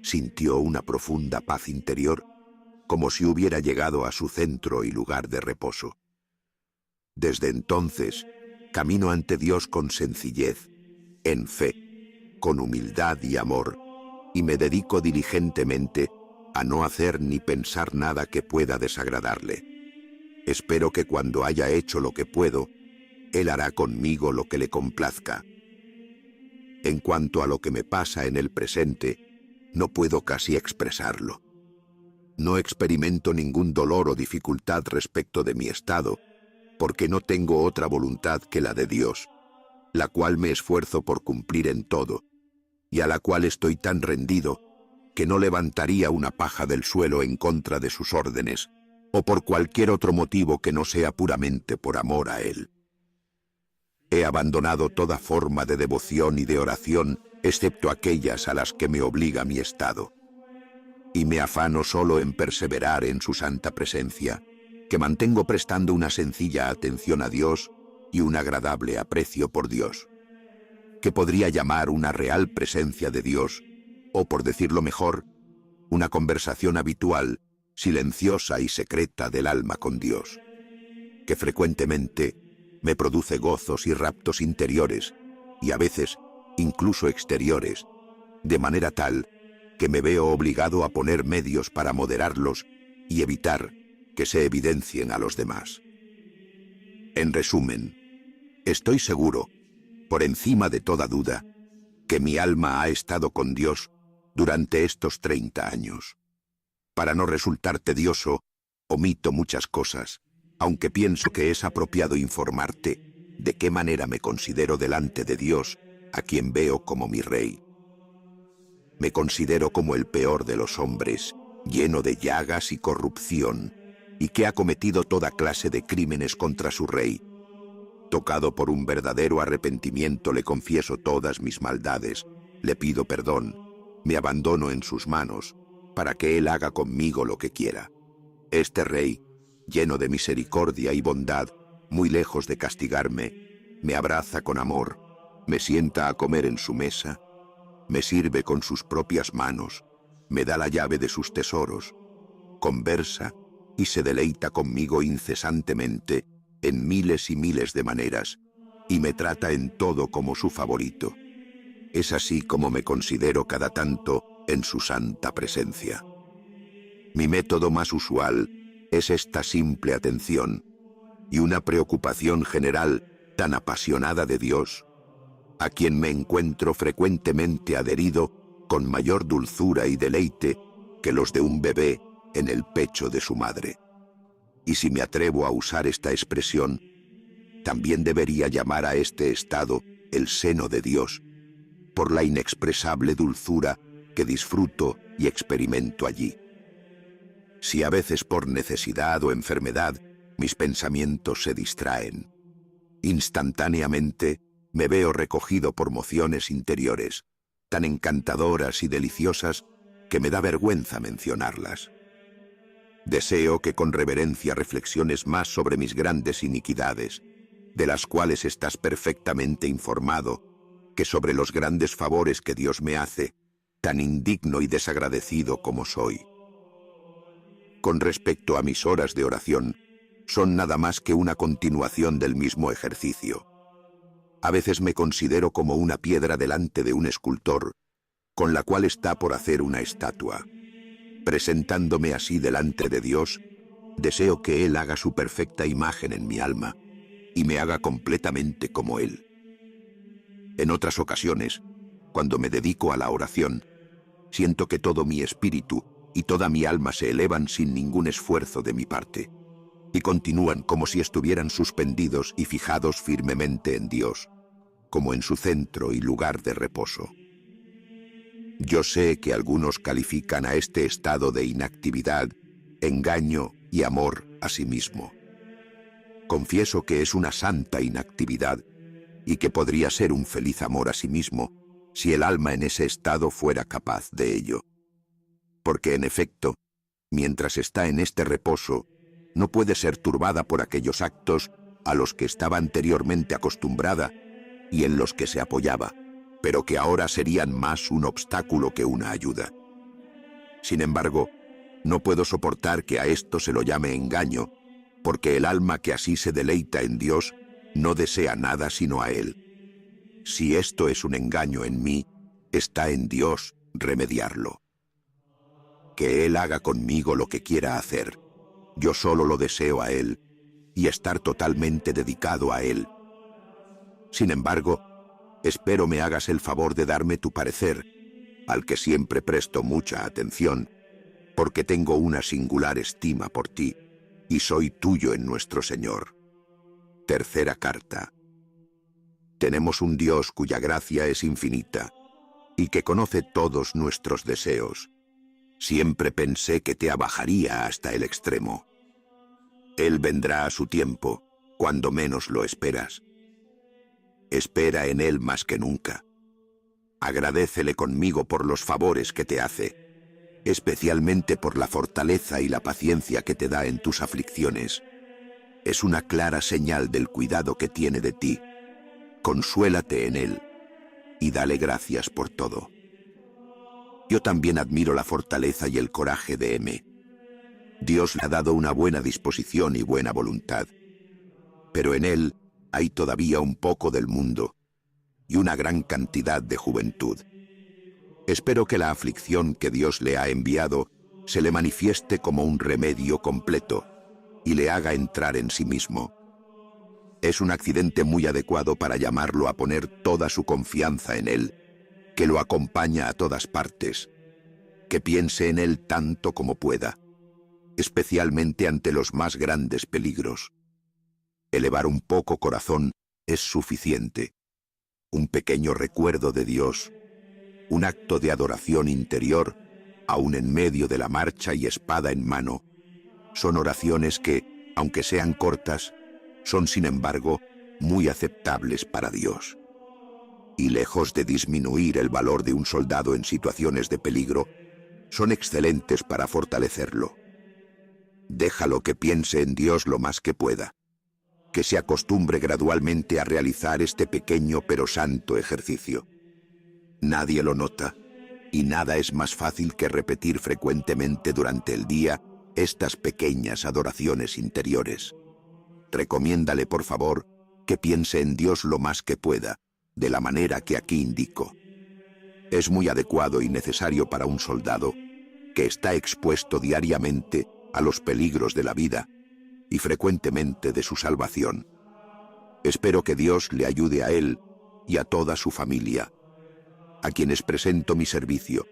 sintió una profunda paz interior, como si hubiera llegado a su centro y lugar de reposo. Desde entonces, camino ante Dios con sencillez, en fe, con humildad y amor, y me dedico diligentemente a no hacer ni pensar nada que pueda desagradarle. Espero que cuando haya hecho lo que puedo, Él hará conmigo lo que le complazca. En cuanto a lo que me pasa en el presente, no puedo casi expresarlo. No experimento ningún dolor o dificultad respecto de mi estado, porque no tengo otra voluntad que la de Dios, la cual me esfuerzo por cumplir en todo, y a la cual estoy tan rendido que no levantaría una paja del suelo en contra de sus órdenes, o por cualquier otro motivo que no sea puramente por amor a Él. He abandonado toda forma de devoción y de oración, excepto aquellas a las que me obliga mi estado. Y me afano solo en perseverar en su santa presencia, que mantengo prestando una sencilla atención a Dios y un agradable aprecio por Dios, que podría llamar una real presencia de Dios, o por decirlo mejor, una conversación habitual, silenciosa y secreta del alma con Dios, que frecuentemente me produce gozos y raptos interiores, y a veces incluso exteriores, de manera tal que me veo obligado a poner medios para moderarlos y evitar que se evidencien a los demás. En resumen, Estoy seguro, por encima de toda duda, que mi alma ha estado con Dios durante estos 30 años. Para no resultar tedioso, omito muchas cosas, aunque pienso que es apropiado informarte de qué manera me considero delante de Dios, a quien veo como mi Rey. Me considero como el peor de los hombres, lleno de llagas y corrupción, y que ha cometido toda clase de crímenes contra su Rey. Tocado por un verdadero arrepentimiento, le confieso todas mis maldades, le pido perdón, me abandono en sus manos, para que Él haga conmigo lo que quiera. Este Rey, lleno de misericordia y bondad, muy lejos de castigarme, me abraza con amor, me sienta a comer en su mesa, me sirve con sus propias manos, me da la llave de sus tesoros, conversa y se deleita conmigo incesantemente en miles y miles de maneras, y me trata en todo como su favorito. Es así como me considero cada tanto en su santa presencia. Mi método más usual es esta simple atención y una preocupación general tan apasionada de Dios, a quien me encuentro frecuentemente adherido con mayor dulzura y deleite que los de un bebé en el pecho de su madre. Y si me atrevo a usar esta expresión, también debería llamar a este estado el seno de Dios, por la inexpresable dulzura que disfruto y experimento allí. Si a veces por necesidad o enfermedad mis pensamientos se distraen, instantáneamente me veo recogido por mociones interiores, tan encantadoras y deliciosas que me da vergüenza mencionarlas. Deseo que con reverencia reflexiones más sobre mis grandes iniquidades, de las cuales estás perfectamente informado, que sobre los grandes favores que Dios me hace, tan indigno y desagradecido como soy. Con respecto a mis horas de oración, son nada más que una continuación del mismo ejercicio. A veces me considero como una piedra delante de un escultor, con la cual está por hacer una estatua. Presentándome así delante de Dios, deseo que Él haga su perfecta imagen en mi alma y me haga completamente como Él. En otras ocasiones, cuando me dedico a la oración, siento que todo mi espíritu y toda mi alma se elevan sin ningún esfuerzo de mi parte y continúan como si estuvieran suspendidos y fijados firmemente en Dios, como en su centro y lugar de reposo. Yo sé que algunos califican a este estado de inactividad, engaño y amor a sí mismo. Confieso que es una santa inactividad y que podría ser un feliz amor a sí mismo si el alma en ese estado fuera capaz de ello. Porque en efecto, mientras está en este reposo, no puede ser turbada por aquellos actos a los que estaba anteriormente acostumbrada y en los que se apoyaba, pero que ahora serían más un obstáculo que una ayuda. Sin embargo, no puedo soportar que a esto se lo llame engaño, porque el alma que así se deleita en Dios no desea nada sino a Él. Si esto es un engaño en mí, está en Dios remediarlo. Que Él haga conmigo lo que quiera hacer. Yo solo lo deseo a Él y estar totalmente dedicado a Él. Sin embargo, espero me hagas el favor de darme tu parecer, al que siempre presto mucha atención, porque tengo una singular estima por ti, y soy tuyo en nuestro Señor. Tercera carta. Tenemos un Dios cuya gracia es infinita, y que conoce todos nuestros deseos. Siempre pensé que te abajaría hasta el extremo. Él vendrá a su tiempo, cuando menos lo esperas. Espera en Él más que nunca. Agradécele conmigo por los favores que te hace, especialmente por la fortaleza y la paciencia que te da en tus aflicciones. Es una clara señal del cuidado que tiene de ti. Consuélate en Él y dale gracias por todo. Yo también admiro la fortaleza y el coraje de M. Dios le ha dado una buena disposición y buena voluntad, pero en él hay todavía un poco del mundo y una gran cantidad de juventud. Espero que la aflicción que Dios le ha enviado se le manifieste como un remedio completo y le haga entrar en sí mismo. Es un accidente muy adecuado para llamarlo a poner toda su confianza en Él, que lo acompaña a todas partes, que piense en Él tanto como pueda, especialmente ante los más grandes peligros. Elevar un poco corazón es suficiente. Un pequeño recuerdo de Dios, un acto de adoración interior, aún en medio de la marcha y espada en mano, son oraciones que, aunque sean cortas, son sin embargo muy aceptables para Dios. Y lejos de disminuir el valor de un soldado en situaciones de peligro, son excelentes para fortalecerlo. Déjalo que piense en Dios lo más que pueda, que se acostumbre gradualmente a realizar este pequeño pero santo ejercicio. Nadie lo nota, y nada es más fácil que repetir frecuentemente durante el día estas pequeñas adoraciones interiores. Recomiéndale, por favor, que piense en Dios lo más que pueda, de la manera que aquí indico. Es muy adecuado y necesario para un soldado que está expuesto diariamente a los peligros de la vida y frecuentemente de su salvación. Espero que Dios le ayude a él y a toda su familia, a quienes presento mi servicio,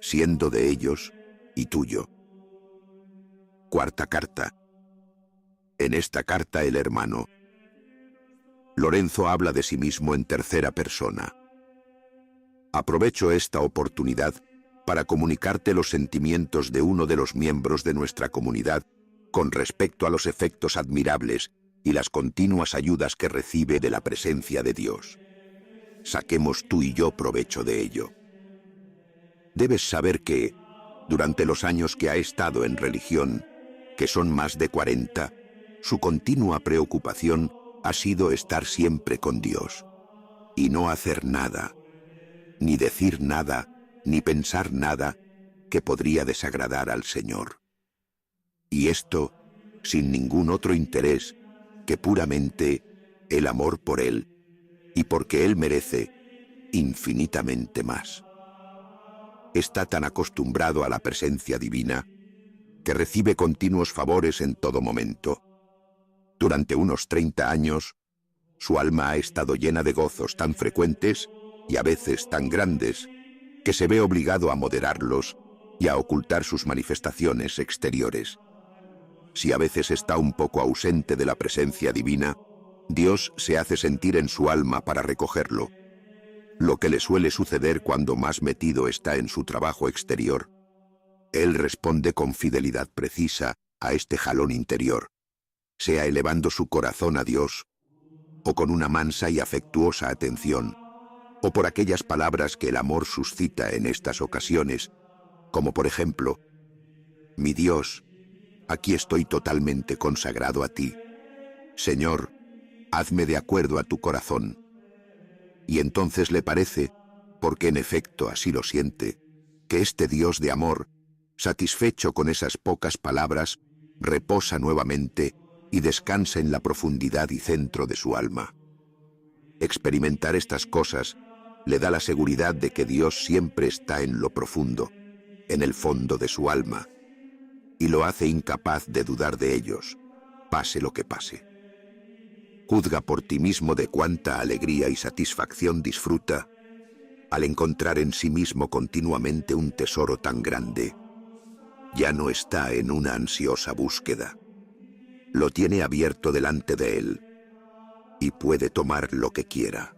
siendo de ellos y tuyo. Cuarta carta. En esta carta el hermano Lorenzo habla de sí mismo en tercera persona. Aprovecho esta oportunidad para comunicarte los sentimientos de uno de los miembros de nuestra comunidad con respecto a los efectos admirables y las continuas ayudas que recibe de la presencia de Dios. Saquemos tú y yo provecho de ello. Debes saber que, durante los años que ha estado en religión, que son más de 40, su continua preocupación ha sido estar siempre con Dios, y no hacer nada, ni decir nada, ni pensar nada que podría desagradar al Señor. Y esto sin ningún otro interés que puramente el amor por Él, y porque Él merece infinitamente más. Está tan acostumbrado a la presencia divina que recibe continuos favores en todo momento. Durante unos 30 años, su alma ha estado llena de gozos tan frecuentes y a veces tan grandes que se ve obligado a moderarlos y a ocultar sus manifestaciones exteriores. Si a veces está un poco ausente de la presencia divina, Dios se hace sentir en su alma para recogerlo, lo que le suele suceder cuando más metido está en su trabajo exterior. Él responde con fidelidad precisa a este jalón interior, sea elevando su corazón a Dios, o con una mansa y afectuosa atención, o por aquellas palabras que el amor suscita en estas ocasiones, como por ejemplo: mi Dios, aquí estoy totalmente consagrado a ti. Señor, hazme de acuerdo a tu corazón. Y entonces le parece, porque en efecto así lo siente, que este Dios de amor, satisfecho con esas pocas palabras, reposa nuevamente y descansa en la profundidad y centro de su alma. Experimentar estas cosas le da la seguridad de que Dios siempre está en lo profundo, en el fondo de su alma, y lo hace incapaz de dudar de ellos, pase lo que pase. Juzga por ti mismo de cuánta alegría y satisfacción disfruta al encontrar en sí mismo continuamente un tesoro tan grande. Ya no está en una ansiosa búsqueda. Lo tiene abierto delante de él y puede tomar lo que quiera.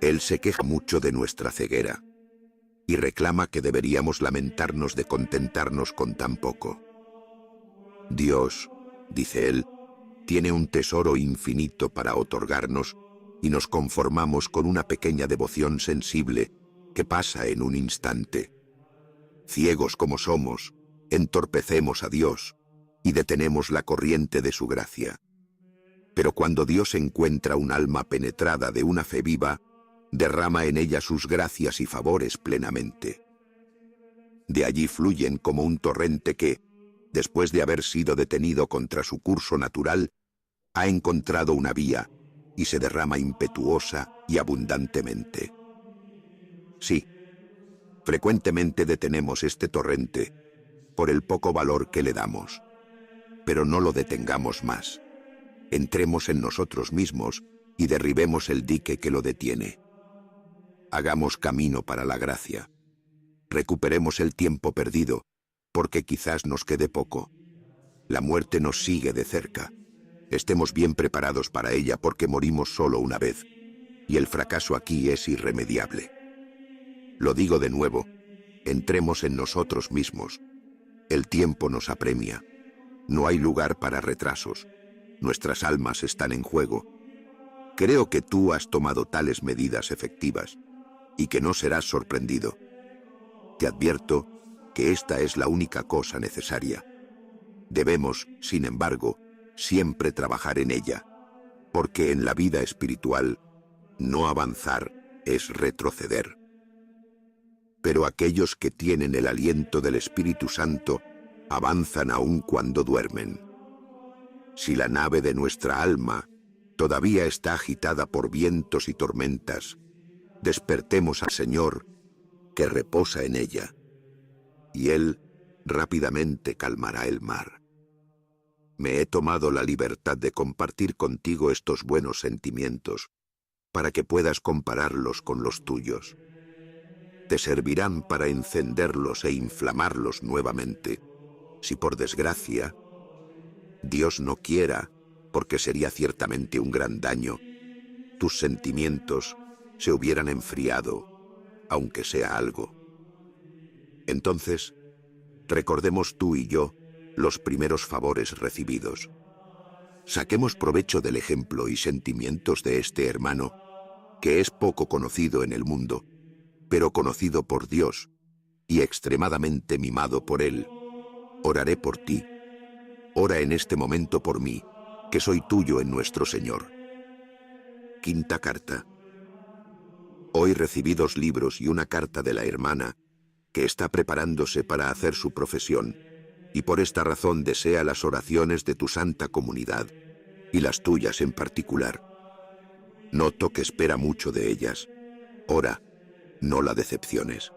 Él se queja mucho de nuestra ceguera y reclama que deberíamos lamentarnos de contentarnos con tan poco. Dios, dice él, tiene un tesoro infinito para otorgarnos y nos conformamos con una pequeña devoción sensible que pasa en un instante. Ciegos como somos, entorpecemos a Dios y detenemos la corriente de su gracia. Pero cuando Dios encuentra un alma penetrada de una fe viva, derrama en ella sus gracias y favores plenamente. De allí fluyen como un torrente que, después de haber sido detenido contra su curso natural, ha encontrado una vía y se derrama impetuosa y abundantemente. Sí, frecuentemente detenemos este torrente por el poco valor que le damos, pero no lo detengamos más. Entremos en nosotros mismos y derribemos el dique que lo detiene. Hagamos camino para la gracia. Recuperemos el tiempo perdido, porque quizás nos quede poco. La muerte nos sigue de cerca. Estemos bien preparados para ella porque morimos solo una vez, y el fracaso aquí es irremediable. Lo digo de nuevo, entremos en nosotros mismos. El tiempo nos apremia. No hay lugar para retrasos. Nuestras almas están en juego. Creo que tú has tomado tales medidas efectivas y que no serás sorprendido. Te advierto que esta es la única cosa necesaria. Debemos, sin embargo, siempre trabajar en ella, porque en la vida espiritual, no avanzar es retroceder. Pero aquellos que tienen el aliento del Espíritu Santo avanzan aún cuando duermen. Si la nave de nuestra alma todavía está agitada por vientos y tormentas, despertemos al Señor, que reposa en ella, y Él rápidamente calmará el mar. Me he tomado la libertad de compartir contigo estos buenos sentimientos, para que puedas compararlos con los tuyos. Te servirán para encenderlos e inflamarlos nuevamente, si por desgracia, Dios no quiera, porque sería ciertamente un gran daño, tus sentimientos se hubieran enfriado, aunque sea algo. Entonces, recordemos tú y yo los primeros favores recibidos. Saquemos provecho del ejemplo y sentimientos de este hermano, que es poco conocido en el mundo, pero conocido por Dios y extremadamente mimado por Él. Oraré por ti. Ora en este momento por mí, que soy tuyo en nuestro Señor. Quinta carta. Hoy recibí 2 libros y una carta de la hermana, que está preparándose para hacer su profesión, y por esta razón desea las oraciones de tu santa comunidad, y las tuyas en particular. Noto que espera mucho de ellas. Ora, no la decepciones.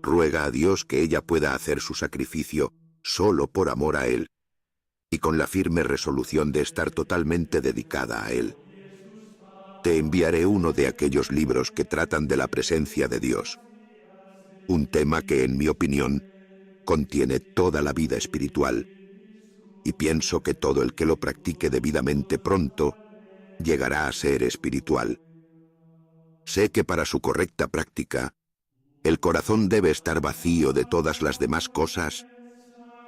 Ruega a Dios que ella pueda hacer su sacrificio solo por amor a Él, y con la firme resolución de estar totalmente dedicada a Él. Te enviaré uno de aquellos libros que tratan de la presencia de Dios. Un tema que, en mi opinión, contiene toda la vida espiritual, y pienso que todo el que lo practique debidamente pronto llegará a ser espiritual. Sé que para su correcta práctica, el corazón debe estar vacío de todas las demás cosas,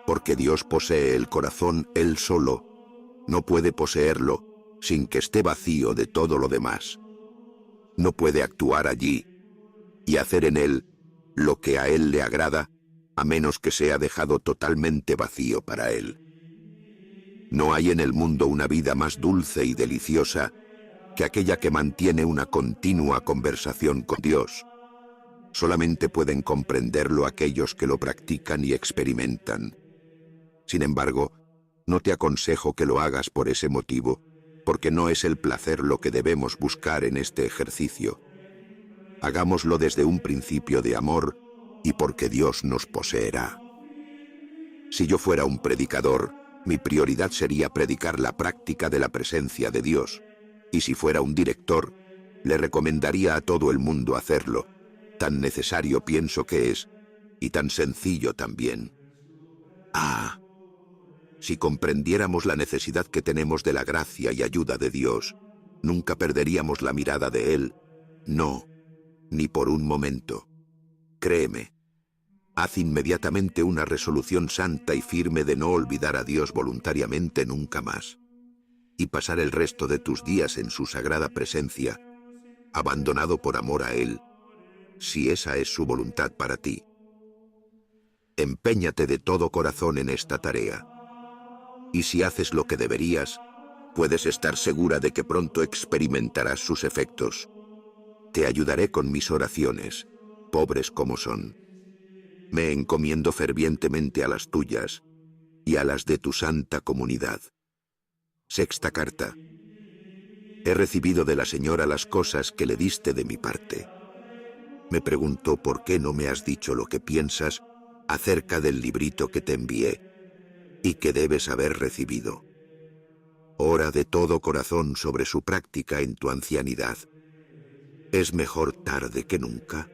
porque Dios posee el corazón Él solo, no puede poseerlo sin que esté vacío de todo lo demás. No puede actuar allí y hacer en él lo que a Él le agrada, a menos que sea dejado totalmente vacío para Él. No hay en el mundo una vida más dulce y deliciosa que aquella que mantiene una continua conversación con Dios. Solamente pueden comprenderlo aquellos que lo practican y experimentan. Sin embargo, no te aconsejo que lo hagas por ese motivo, porque no es el placer lo que debemos buscar en este ejercicio. Hagámoslo desde un principio de amor y porque Dios nos poseerá. Si yo fuera un predicador, mi prioridad sería predicar la práctica de la presencia de Dios, y si fuera un director, le recomendaría a todo el mundo hacerlo. Tan necesario pienso que es, y tan sencillo también. Ah, si comprendiéramos la necesidad que tenemos de la gracia y ayuda de Dios, nunca perderíamos la mirada de Él. No, ni por un momento. Créeme, haz inmediatamente una resolución santa y firme de no olvidar a Dios voluntariamente nunca más, y pasar el resto de tus días en su sagrada presencia, abandonado por amor a Él, si esa es su voluntad para ti. Empeñate de todo corazón en esta tarea. Y si haces lo que deberías, puedes estar segura de que pronto experimentarás sus efectos. Te ayudaré con mis oraciones, pobres como son. Me encomiendo fervientemente a las tuyas y a las de tu santa comunidad. Sexta carta. He recibido de la Señora las cosas que le diste de mi parte. Me preguntó por qué no me has dicho lo que piensas acerca del librito que te envié y que debes haber recibido. Ora de todo corazón sobre su práctica en tu ancianidad. Es mejor tarde que nunca.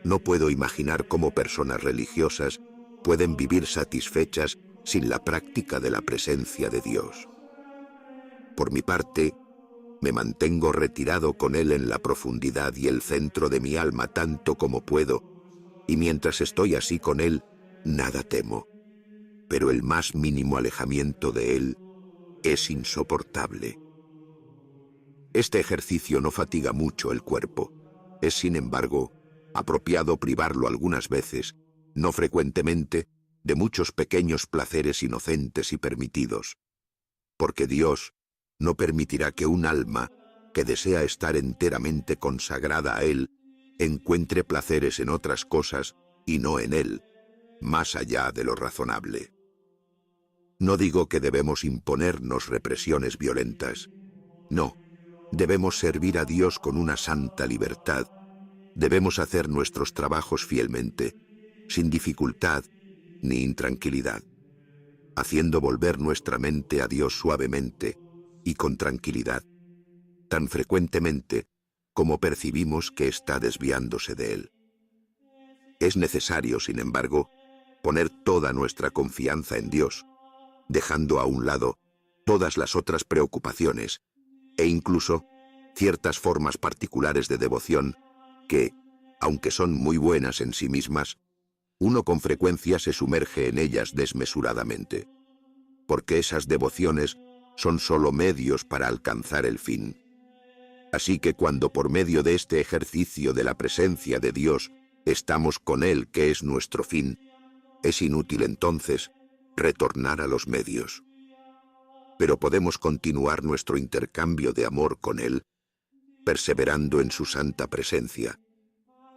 No puedo imaginar cómo personas religiosas pueden vivir satisfechas sin la práctica de la presencia de Dios. Por mi parte, me mantengo retirado con Él en la profundidad y el centro de mi alma tanto como puedo, y mientras estoy así con Él, nada temo. Pero el más mínimo alejamiento de Él es insoportable. Este ejercicio no fatiga mucho el cuerpo. Es, sin embargo, apropiado privarlo algunas veces, no frecuentemente, de muchos pequeños placeres inocentes y permitidos. Porque Dios no permitirá que un alma que desea estar enteramente consagrada a Él encuentre placeres en otras cosas y no en Él, más allá de lo razonable. No digo que debemos imponernos represiones violentas. No, debemos servir a Dios con una santa libertad. Debemos hacer nuestros trabajos fielmente, sin dificultad ni intranquilidad, haciendo volver nuestra mente a Dios suavemente y con tranquilidad, tan frecuentemente como percibimos que está desviándose de Él. Es necesario, sin embargo, poner toda nuestra confianza en Dios, dejando a un lado todas las otras preocupaciones e incluso ciertas formas particulares de devoción que, aunque son muy buenas en sí mismas, uno con frecuencia se sumerge en ellas desmesuradamente, porque esas devociones son solo medios para alcanzar el fin. Así que cuando por medio de este ejercicio de la presencia de Dios estamos con Él, que es nuestro fin, es inútil entonces retornar a los medios. Pero podemos continuar nuestro intercambio de amor con Él, perseverando en su santa presencia,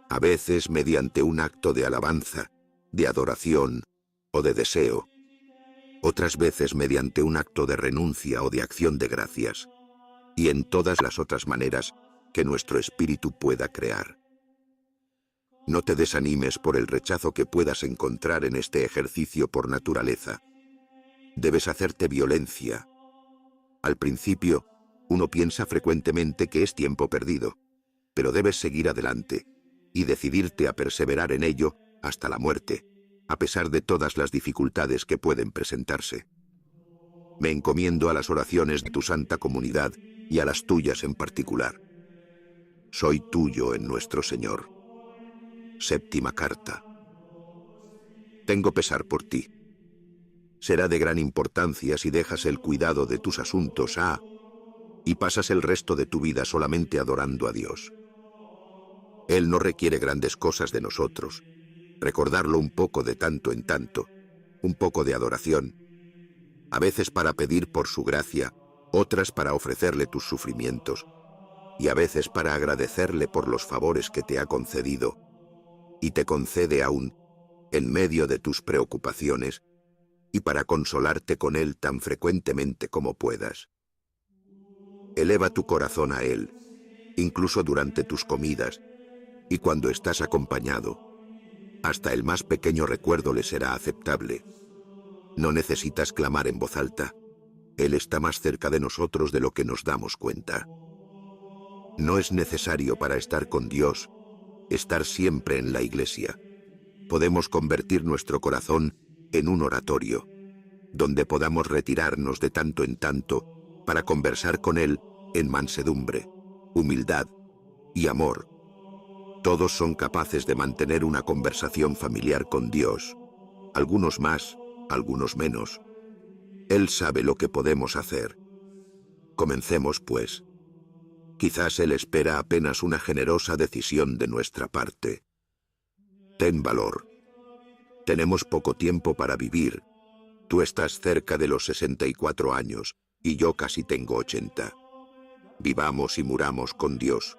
a veces mediante un acto de alabanza, de adoración o de deseo, otras veces mediante un acto de renuncia o de acción de gracias, y en todas las otras maneras que nuestro espíritu pueda crear. No te desanimes por el rechazo que puedas encontrar en este ejercicio por naturaleza. Debes hacerte violencia. Al principio, uno piensa frecuentemente que es tiempo perdido, pero debes seguir adelante y decidirte a perseverar en ello hasta la muerte, a pesar de todas las dificultades que pueden presentarse. Me encomiendo a las oraciones de tu santa comunidad y a las tuyas en particular. Soy tuyo en nuestro Señor. Séptima carta. Tengo pesar por ti. Será de gran importancia si dejas el cuidado de tus asuntos y pasas el resto de tu vida solamente adorando a Dios. Él no requiere grandes cosas de nosotros. Recordarlo un poco de tanto en tanto, un poco de adoración, a veces para pedir por su gracia, otras para ofrecerle tus sufrimientos, y a veces para agradecerle por los favores que te ha concedido, y te concede aún, en medio de tus preocupaciones, y para consolarte con Él tan frecuentemente como puedas. Eleva tu corazón a Él, incluso durante tus comidas, y cuando estás acompañado. Hasta el más pequeño recuerdo le será aceptable. No necesitas clamar en voz alta. Él está más cerca de nosotros de lo que nos damos cuenta. No es necesario para estar con Dios estar siempre en la iglesia. Podemos convertir nuestro corazón en un oratorio, donde podamos retirarnos de tanto en tanto para conversar con Él en mansedumbre, humildad y amor. Todos son capaces de mantener una conversación familiar con Dios, algunos más, algunos menos. Él sabe lo que podemos hacer. Comencemos, pues. Quizás Él espera apenas una generosa decisión de nuestra parte. Ten valor. Tenemos poco tiempo para vivir. Tú estás cerca de los 64 años y yo casi tengo 80. Vivamos y muramos con Dios.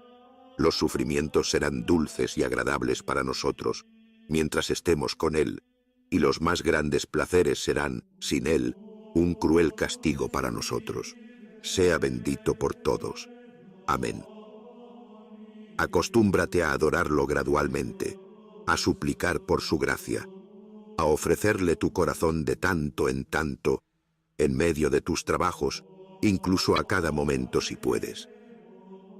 Los sufrimientos serán dulces y agradables para nosotros, mientras estemos con Él, y los más grandes placeres serán, sin Él, un cruel castigo para nosotros. Sea bendito por todos. Amén. Acostúmbrate a adorarlo gradualmente, a suplicar por su gracia, a ofrecerle tu corazón de tanto en tanto, en medio de tus trabajos, incluso a cada momento si puedes.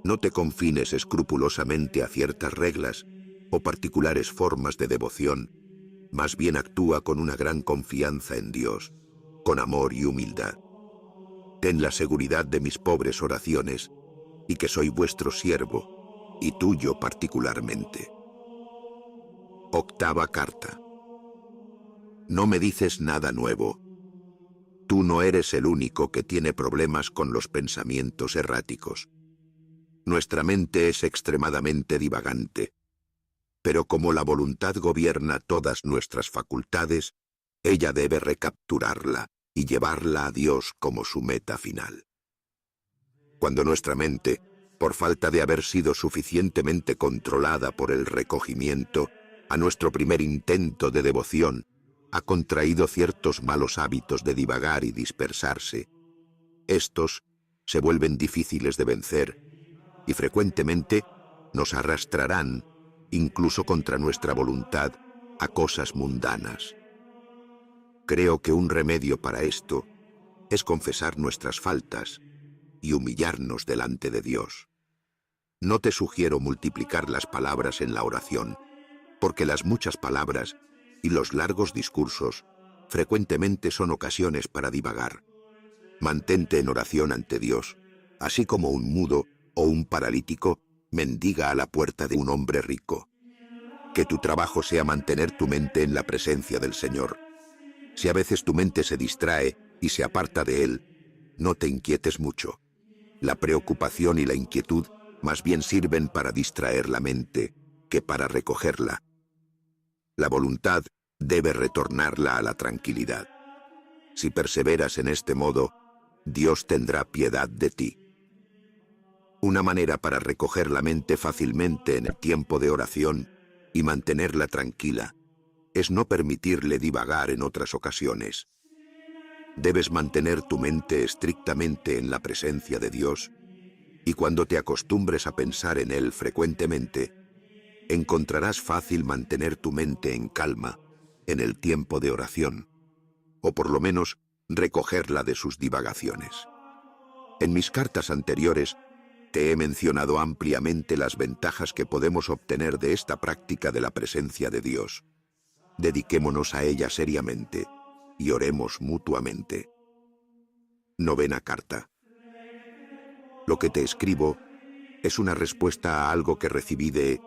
No te confines escrupulosamente a ciertas reglas o particulares formas de devoción, más bien actúa con una gran confianza en Dios, con amor y humildad. Ten la seguridad de mis pobres oraciones y que soy vuestro siervo, y tuyo particularmente. Octava carta. No me dices nada nuevo. Tú no eres el único que tiene problemas con los pensamientos erráticos. Nuestra mente es extremadamente divagante, pero como la voluntad gobierna todas nuestras facultades, ella debe recapturarla y llevarla a Dios como su meta final. Cuando nuestra mente, por falta de haber sido suficientemente controlada por el recogimiento, a nuestro primer intento de devoción, ha contraído ciertos malos hábitos de divagar y dispersarse, estos se vuelven difíciles de vencer y frecuentemente nos arrastrarán, incluso contra nuestra voluntad, a cosas mundanas. Creo que un remedio para esto es confesar nuestras faltas y humillarnos delante de Dios. No te sugiero multiplicar las palabras en la oración, porque las muchas palabras y los largos discursos frecuentemente son ocasiones para divagar. Mantente en oración ante Dios, así como un mudo o un paralítico mendiga a la puerta de un hombre rico. Que tu trabajo sea mantener tu mente en la presencia del Señor. Si a veces tu mente se distrae y se aparta de Él, no te inquietes mucho. La preocupación y la inquietud más bien sirven para distraer la mente que para recogerla. La voluntad debe retornarla a la tranquilidad. Si perseveras en este modo, Dios tendrá piedad de ti. Una manera para recoger la mente fácilmente en el tiempo de oración y mantenerla tranquila es no permitirle divagar en otras ocasiones. Debes mantener tu mente estrictamente en la presencia de Dios y cuando te acostumbres a pensar en Él frecuentemente, encontrarás fácil mantener tu mente en calma en el tiempo de oración, o por lo menos recogerla de sus divagaciones. En mis cartas anteriores, te he mencionado ampliamente las ventajas que podemos obtener de esta práctica de la presencia de Dios. Dediquémonos a ella seriamente y oremos mutuamente. Novena carta. Lo que te escribo es una respuesta a algo que recibí de...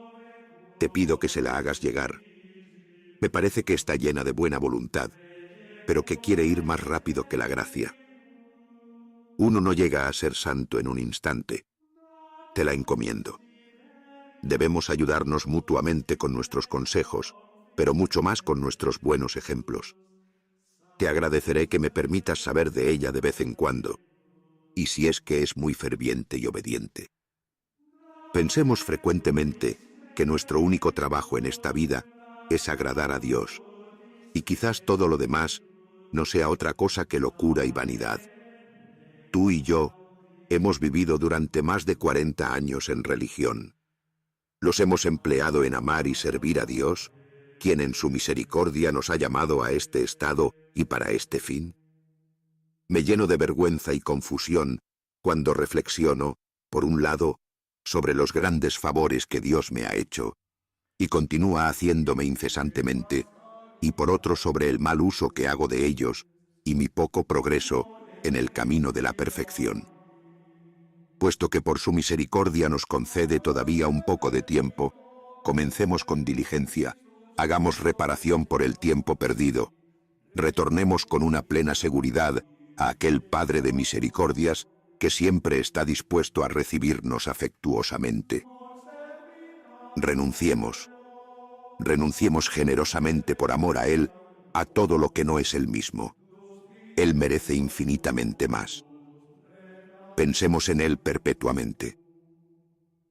Te pido que se la hagas llegar. Me parece que está llena de buena voluntad, pero que quiere ir más rápido que la gracia. Uno no llega a ser santo en un instante. Te la encomiendo. Debemos ayudarnos mutuamente con nuestros consejos, pero mucho más con nuestros buenos ejemplos. Te agradeceré que me permitas saber de ella de vez en cuando, y si es que es muy ferviente y obediente. Pensemos frecuentemente que nuestro único trabajo en esta vida es agradar a Dios, y quizás todo lo demás no sea otra cosa que locura y vanidad. Tú y yo hemos vivido durante más de 40 años en religión. Los hemos empleado en amar y servir a Dios, quien en su misericordia nos ha llamado a este estado y para este fin. Me lleno de vergüenza y confusión cuando reflexiono, por un lado, sobre los grandes favores que Dios me ha hecho, y continúa haciéndome incesantemente, y por otro sobre el mal uso que hago de ellos, y mi poco progreso en el camino de la perfección. Puesto que por su misericordia nos concede todavía un poco de tiempo, comencemos con diligencia, hagamos reparación por el tiempo perdido, retornemos con una plena seguridad a aquel Padre de misericordias que siempre está dispuesto a recibirnos afectuosamente. Renunciemos generosamente por amor a Él a todo lo que no es Él mismo. Él merece infinitamente más. Pensemos en Él perpetuamente.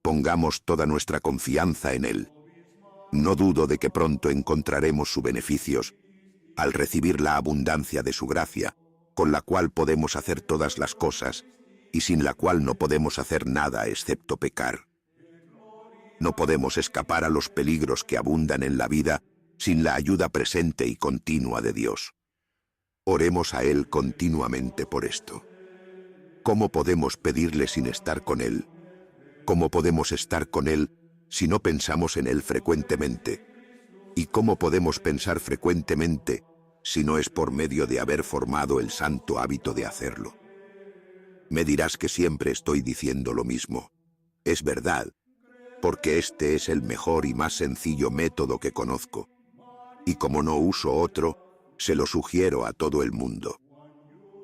Pongamos toda nuestra confianza en Él. No dudo de que pronto encontraremos sus beneficios al recibir la abundancia de su gracia, con la cual podemos hacer todas las cosas y sin la cual no podemos hacer nada excepto pecar. No podemos escapar a los peligros que abundan en la vida sin la ayuda presente y continua de Dios. Oremos a Él continuamente por esto. ¿Cómo podemos pedirle sin estar con Él? ¿Cómo podemos estar con Él si no pensamos en Él frecuentemente? ¿Y cómo podemos pensar frecuentemente si no es por medio de haber formado el santo hábito de hacerlo? Me dirás que siempre estoy diciendo lo mismo. Es verdad, porque este es el mejor y más sencillo método que conozco. Y como no uso otro, se lo sugiero a todo el mundo.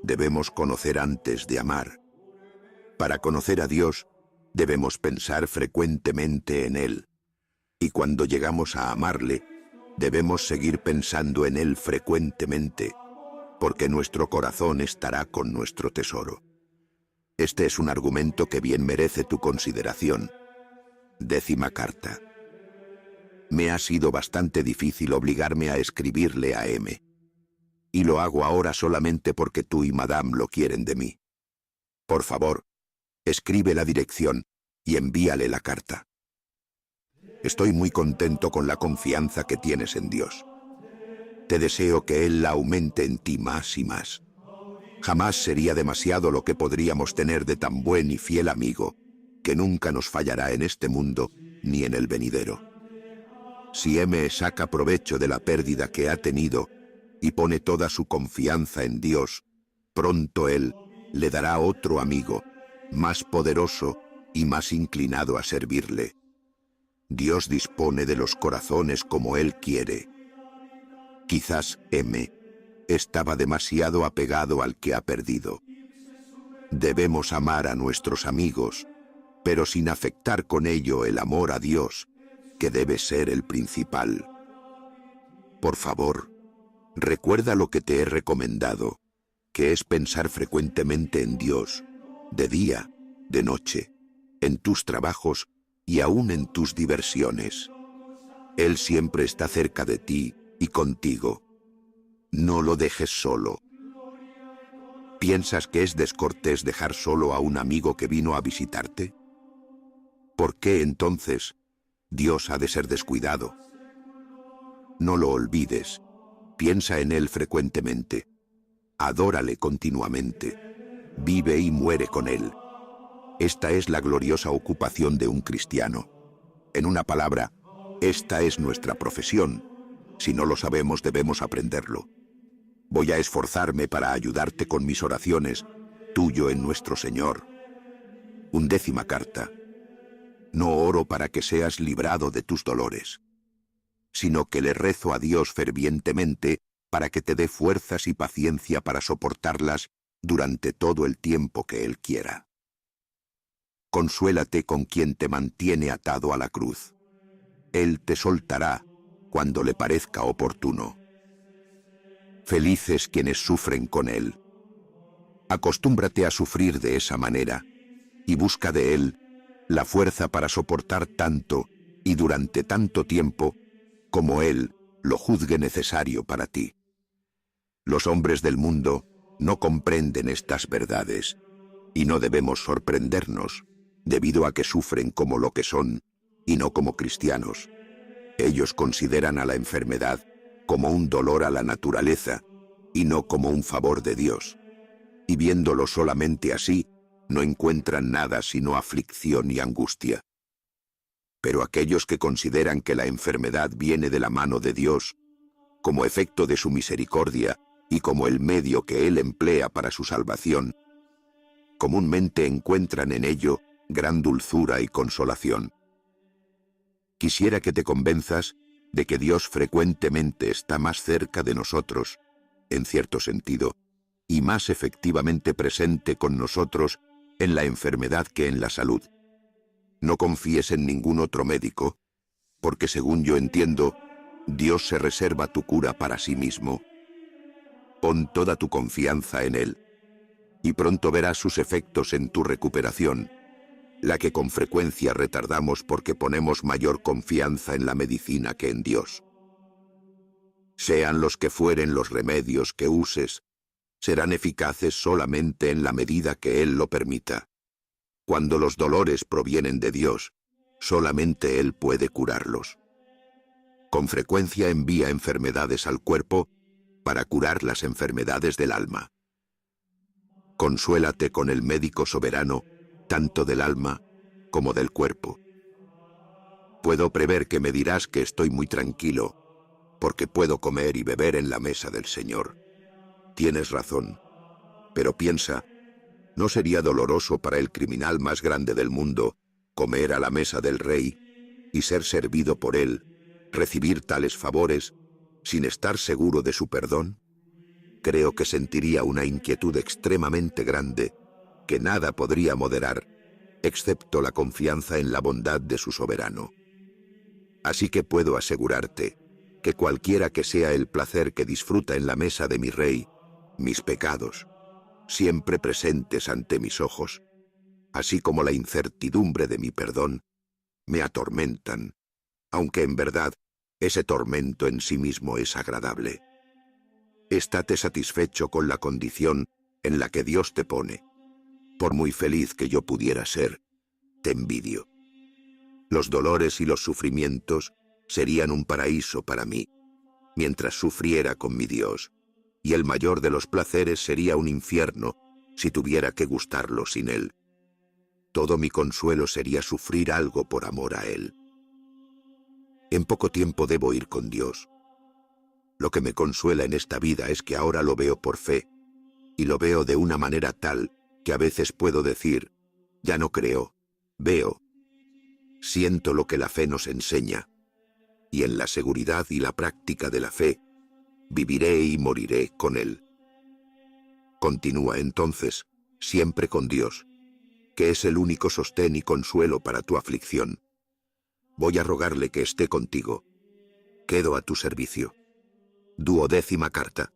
Debemos conocer antes de amar. Para conocer a Dios, debemos pensar frecuentemente en Él. Y cuando llegamos a amarle, debemos seguir pensando en Él frecuentemente, porque nuestro corazón estará con nuestro tesoro. Este es un argumento que bien merece tu consideración. 10ª carta. Me ha sido bastante difícil obligarme a escribirle a M. Y lo hago ahora solamente porque tú y Madame lo quieren de mí. Por favor, escribe la dirección y envíale la carta. Estoy muy contento con la confianza que tienes en Dios. Te deseo que Él la aumente en ti más y más. Jamás sería demasiado lo que podríamos tener de tan buen y fiel amigo, que nunca nos fallará en este mundo ni en el venidero. Si M saca provecho de la pérdida que ha tenido y pone toda su confianza en Dios, pronto Él le dará otro amigo, más poderoso y más inclinado a servirle. Dios dispone de los corazones como Él quiere. Quizás M estaba demasiado apegado al que ha perdido. Debemos amar a nuestros amigos, pero sin afectar con ello el amor a Dios, que debe ser el principal. Por favor, recuerda lo que te he recomendado, que es pensar frecuentemente en Dios, de día, de noche, en tus trabajos y aún en tus diversiones. Él siempre está cerca de ti y contigo. No lo dejes solo. ¿Piensas que es descortés dejar solo a un amigo que vino a visitarte? ¿Por qué entonces Dios ha de ser descuidado? No lo olvides. Piensa en Él frecuentemente. Adórale continuamente. Vive y muere con Él. Esta es la gloriosa ocupación de un cristiano. En una palabra, esta es nuestra profesión. Si no lo sabemos, debemos aprenderlo. Voy a esforzarme para ayudarte con mis oraciones, tuyo en nuestro Señor. 11ª carta. No oro para que seas librado de tus dolores, sino que le rezo a Dios fervientemente para que te dé fuerzas y paciencia para soportarlas durante todo el tiempo que Él quiera. Consuélate con quien te mantiene atado a la cruz. Él te soltará cuando le parezca oportuno. Felices quienes sufren con Él. Acostúmbrate a sufrir de esa manera y busca de Él la fuerza para soportar tanto y durante tanto tiempo como Él lo juzgue necesario para ti. Los hombres del mundo no comprenden estas verdades y no debemos sorprendernos debido a que sufren como lo que son y no como cristianos. Ellos consideran a la enfermedad como un dolor a la naturaleza y no como un favor de Dios. Y viéndolo solamente así, no encuentran nada sino aflicción y angustia. Pero aquellos que consideran que la enfermedad viene de la mano de Dios, como efecto de su misericordia y como el medio que Él emplea para su salvación, comúnmente encuentran en ello gran dulzura y consolación. Quisiera que te convenzas de que Dios frecuentemente está más cerca de nosotros, en cierto sentido, y más efectivamente presente con nosotros en la enfermedad que en la salud. No confíes en ningún otro médico, porque según yo entiendo, Dios se reserva tu cura para sí mismo. Pon toda tu confianza en Él, y pronto verás sus efectos en tu recuperación, la que con frecuencia retardamos porque ponemos mayor confianza en la medicina que en Dios. Sean los que fueren los remedios que uses, serán eficaces solamente en la medida que Él lo permita. Cuando los dolores provienen de Dios, solamente Él puede curarlos. Con frecuencia envía enfermedades al cuerpo para curar las enfermedades del alma. Consuélate con el médico soberano, tanto del alma como del cuerpo. Puedo prever que me dirás que estoy muy tranquilo, porque puedo comer y beber en la mesa del Señor. Tienes razón, pero piensa, ¿no sería doloroso para el criminal más grande del mundo comer a la mesa del rey y ser servido por él, recibir tales favores, sin estar seguro de su perdón? Creo que sentiría una inquietud extremadamente grande que nada podría moderar, excepto la confianza en la bondad de su soberano. Así que puedo asegurarte que cualquiera que sea el placer que disfruta en la mesa de mi rey, mis pecados, siempre presentes ante mis ojos, así como la incertidumbre de mi perdón, me atormentan, aunque en verdad ese tormento en sí mismo es agradable. Estate satisfecho con la condición en la que Dios te pone. Por muy feliz que yo pudiera ser, te envidio. Los dolores y los sufrimientos serían un paraíso para mí, mientras sufriera con mi Dios, y el mayor de los placeres sería un infierno si tuviera que gustarlo sin Él. Todo mi consuelo sería sufrir algo por amor a Él. En poco tiempo debo ir con Dios. Lo que me consuela en esta vida es que ahora lo veo por fe, y lo veo de una manera tal que a veces puedo decir, ya no creo, veo. Siento lo que la fe nos enseña, y en la seguridad y la práctica de la fe, viviré y moriré con Él. Continúa entonces, siempre con Dios, que es el único sostén y consuelo para tu aflicción. Voy a rogarle que esté contigo. Quedo a tu servicio. 12ª carta.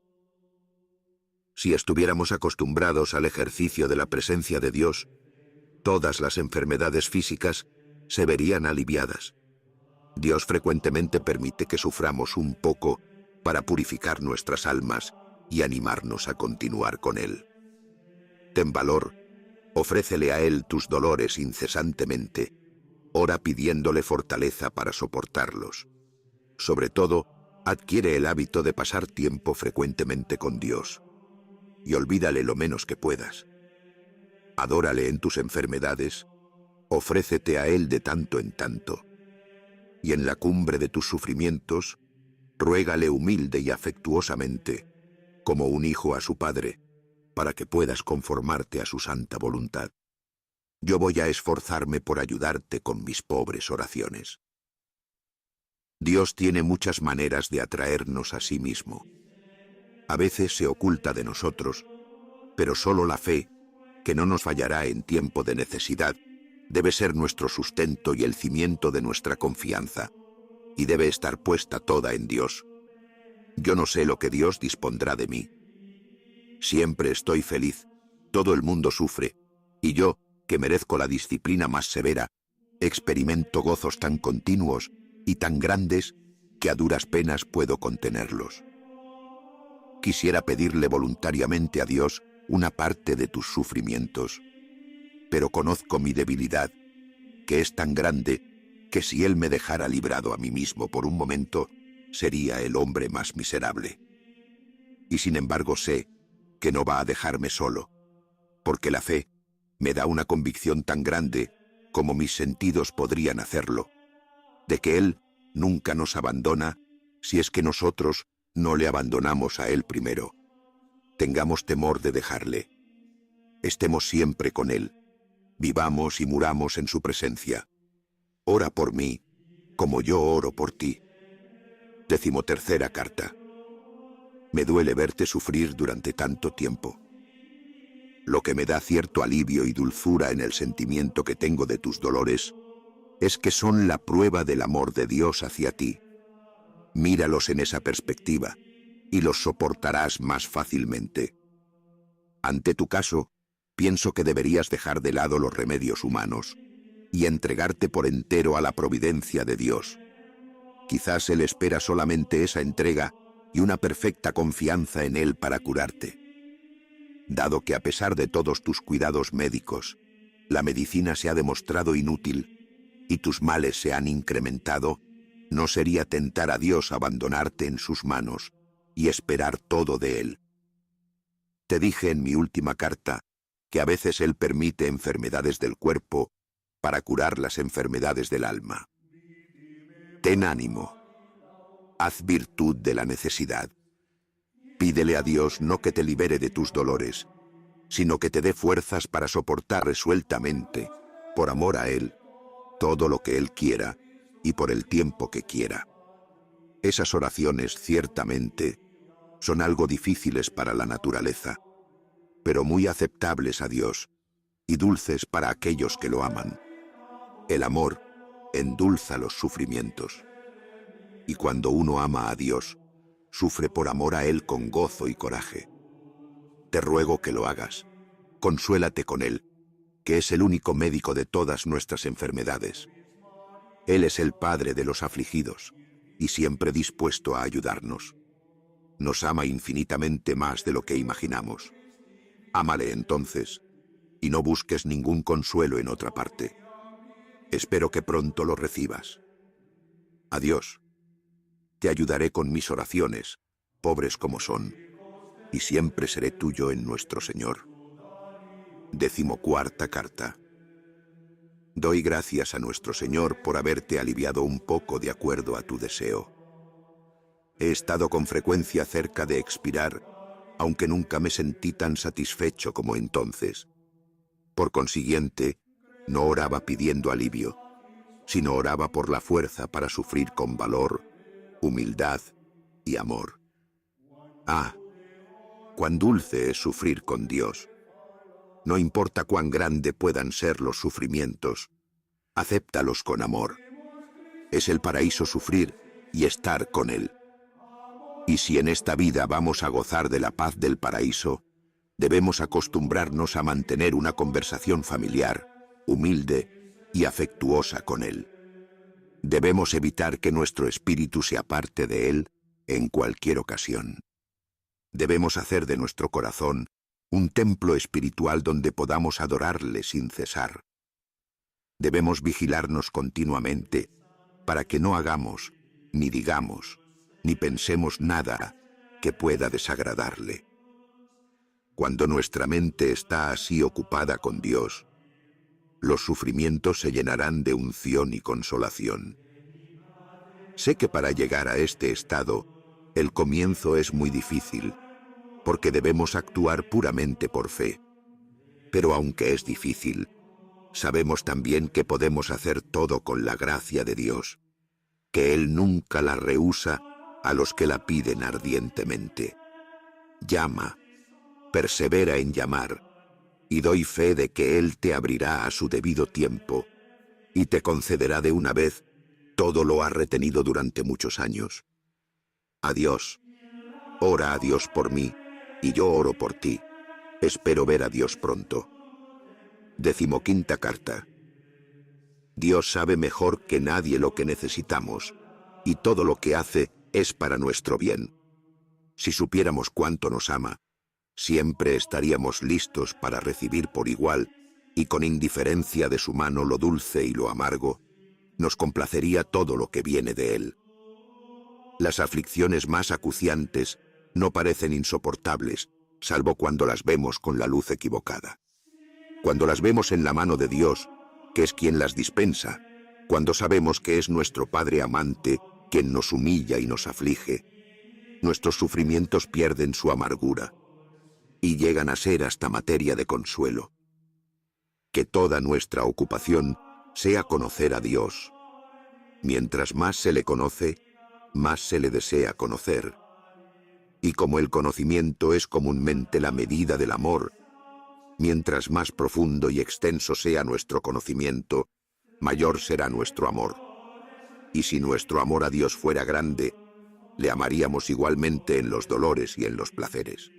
Si estuviéramos acostumbrados al ejercicio de la presencia de Dios, todas las enfermedades físicas se verían aliviadas. Dios frecuentemente permite que suframos un poco para purificar nuestras almas y animarnos a continuar con Él. Ten valor, ofrécele a Él tus dolores incesantemente, ora pidiéndole fortaleza para soportarlos. Sobre todo, adquiere el hábito de pasar tiempo frecuentemente con Dios, y olvídale lo menos que puedas. Adórale en tus enfermedades, ofrécete a Él de tanto en tanto, y en la cumbre de tus sufrimientos, ruégale humilde y afectuosamente, como un hijo a su padre, para que puedas conformarte a su santa voluntad. Yo voy a esforzarme por ayudarte con mis pobres oraciones. Dios tiene muchas maneras de atraernos a sí mismo. A veces se oculta de nosotros, pero solo la fe, que no nos fallará en tiempo de necesidad, debe ser nuestro sustento y el cimiento de nuestra confianza, y debe estar puesta toda en Dios. Yo no sé lo que Dios dispondrá de mí. Siempre estoy feliz, todo el mundo sufre, y yo, que merezco la disciplina más severa, experimento gozos tan continuos y tan grandes que a duras penas puedo contenerlos. Quisiera pedirle voluntariamente a Dios una parte de tus sufrimientos, pero conozco mi debilidad, que es tan grande que si Él me dejara librado a mí mismo por un momento, sería el hombre más miserable. Y sin embargo sé que no va a dejarme solo, porque la fe me da una convicción tan grande como mis sentidos podrían hacerlo, de que Él nunca nos abandona si es que nosotros no le abandonamos a Él primero. Tengamos temor de dejarle. Estemos siempre con Él. Vivamos y muramos en su presencia. Ora por mí, como yo oro por ti. 13ª carta. Me duele verte sufrir durante tanto tiempo. Lo que me da cierto alivio y dulzura en el sentimiento que tengo de tus dolores es que son la prueba del amor de Dios hacia ti. Míralos en esa perspectiva y los soportarás más fácilmente. Ante tu caso, pienso que deberías dejar de lado los remedios humanos y entregarte por entero a la providencia de Dios. Quizás Él espera solamente esa entrega y una perfecta confianza en Él para curarte. Dado que a pesar de todos tus cuidados médicos, la medicina se ha demostrado inútil y tus males se han incrementado, no sería tentar a Dios abandonarte en sus manos y esperar todo de Él. Te dije en mi última carta que a veces Él permite enfermedades del cuerpo para curar las enfermedades del alma. Ten ánimo. Haz virtud de la necesidad. Pídele a Dios no que te libere de tus dolores, sino que te dé fuerzas para soportar resueltamente, por amor a Él, todo lo que Él quiera y por el tiempo que quiera. Esas oraciones, ciertamente, son algo difíciles para la naturaleza, pero muy aceptables a Dios y dulces para aquellos que lo aman. El amor endulza los sufrimientos. Y cuando uno ama a Dios, sufre por amor a Él con gozo y coraje. Te ruego que lo hagas. Consuélate con Él, que es el único médico de todas nuestras enfermedades. Él es el Padre de los afligidos y siempre dispuesto a ayudarnos. Nos ama infinitamente más de lo que imaginamos. Ámale entonces, y no busques ningún consuelo en otra parte. Espero que pronto lo recibas. Adiós. Te ayudaré con mis oraciones, pobres como son, y siempre seré tuyo en nuestro Señor. 14ª carta. Doy gracias a nuestro Señor por haberte aliviado un poco de acuerdo a tu deseo. He estado con frecuencia cerca de expirar, aunque nunca me sentí tan satisfecho como entonces. Por consiguiente, no oraba pidiendo alivio, sino oraba por la fuerza para sufrir con valor, humildad y amor. Ah, cuán dulce es sufrir con Dios. No importa cuán grande puedan ser los sufrimientos, acéptalos con amor. Es el paraíso sufrir y estar con Él. Y si en esta vida vamos a gozar de la paz del paraíso, debemos acostumbrarnos a mantener una conversación familiar, humilde y afectuosa con Él. Debemos evitar que nuestro espíritu se aparte de Él en cualquier ocasión. Debemos hacer de nuestro corazón un templo espiritual donde podamos adorarle sin cesar. Debemos vigilarnos continuamente para que no hagamos, ni digamos, ni pensemos nada que pueda desagradarle. Cuando nuestra mente está así ocupada con Dios, los sufrimientos se llenarán de unción y consolación. Sé que para llegar a este estado, el comienzo es muy difícil, porque debemos actuar puramente por fe. Pero aunque es difícil, sabemos también que podemos hacer todo con la gracia de Dios, que Él nunca la rehúsa a los que la piden ardientemente. Llama, persevera en llamar, y doy fe de que Él te abrirá a su debido tiempo, y te concederá de una vez todo lo has retenido durante muchos años. Adiós. Ora a Dios por mí, y yo oro por ti. Espero ver a Dios pronto. 15ª carta. Dios sabe mejor que nadie lo que necesitamos, y todo lo que hace es para nuestro bien. Si supiéramos cuánto nos ama, siempre estaríamos listos para recibir por igual, y con indiferencia de su mano lo dulce y lo amargo, nos complacería todo lo que viene de Él. Las aflicciones más acuciantes no parecen insoportables, salvo cuando las vemos con la luz equivocada. Cuando las vemos en la mano de Dios, que es quien las dispensa, cuando sabemos que es nuestro Padre amante quien nos humilla y nos aflige, nuestros sufrimientos pierden su amargura y llegan a ser hasta materia de consuelo. Que toda nuestra ocupación sea conocer a Dios. Mientras más se le conoce, más se le desea conocer. Y como el conocimiento es comúnmente la medida del amor, mientras más profundo y extenso sea nuestro conocimiento, mayor será nuestro amor. Y si nuestro amor a Dios fuera grande, le amaríamos igualmente en los dolores y en los placeres.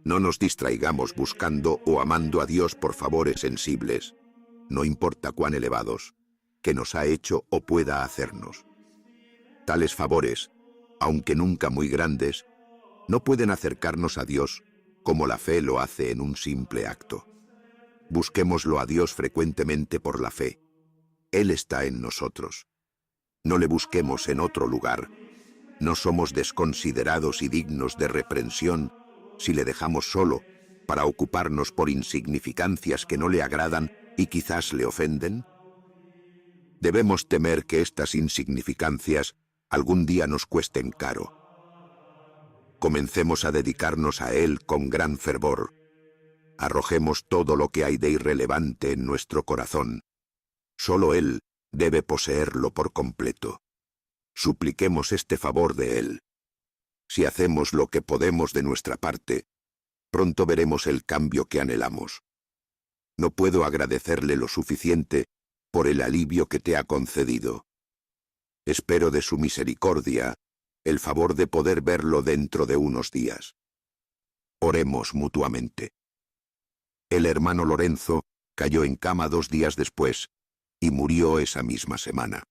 No nos distraigamos buscando o amando a Dios por favores sensibles, no importa cuán elevados, que nos ha hecho o pueda hacernos. Tales favores, aunque nunca muy grandes, no pueden acercarnos a Dios como la fe lo hace en un simple acto. Busquémoslo a Dios frecuentemente por la fe. Él está en nosotros. No le busquemos en otro lugar, No somos desconsiderados y dignos de reprensión si le dejamos solo para ocuparnos por insignificancias que no le agradan y quizás le ofenden. Debemos temer que estas insignificancias algún día nos cuesten caro. Comencemos a dedicarnos a Él con gran fervor. Arrojemos todo lo que hay de irrelevante en nuestro corazón. Solo Él debe poseerlo por completo. Supliquemos este favor de Él. Si hacemos lo que podemos de nuestra parte, pronto veremos el cambio que anhelamos. No puedo agradecerle lo suficiente por el alivio que te ha concedido. Espero de su misericordia el favor de poder verlo dentro de unos días. Oremos mutuamente. El hermano Lorenzo cayó en cama 2 días después y murió esa misma semana.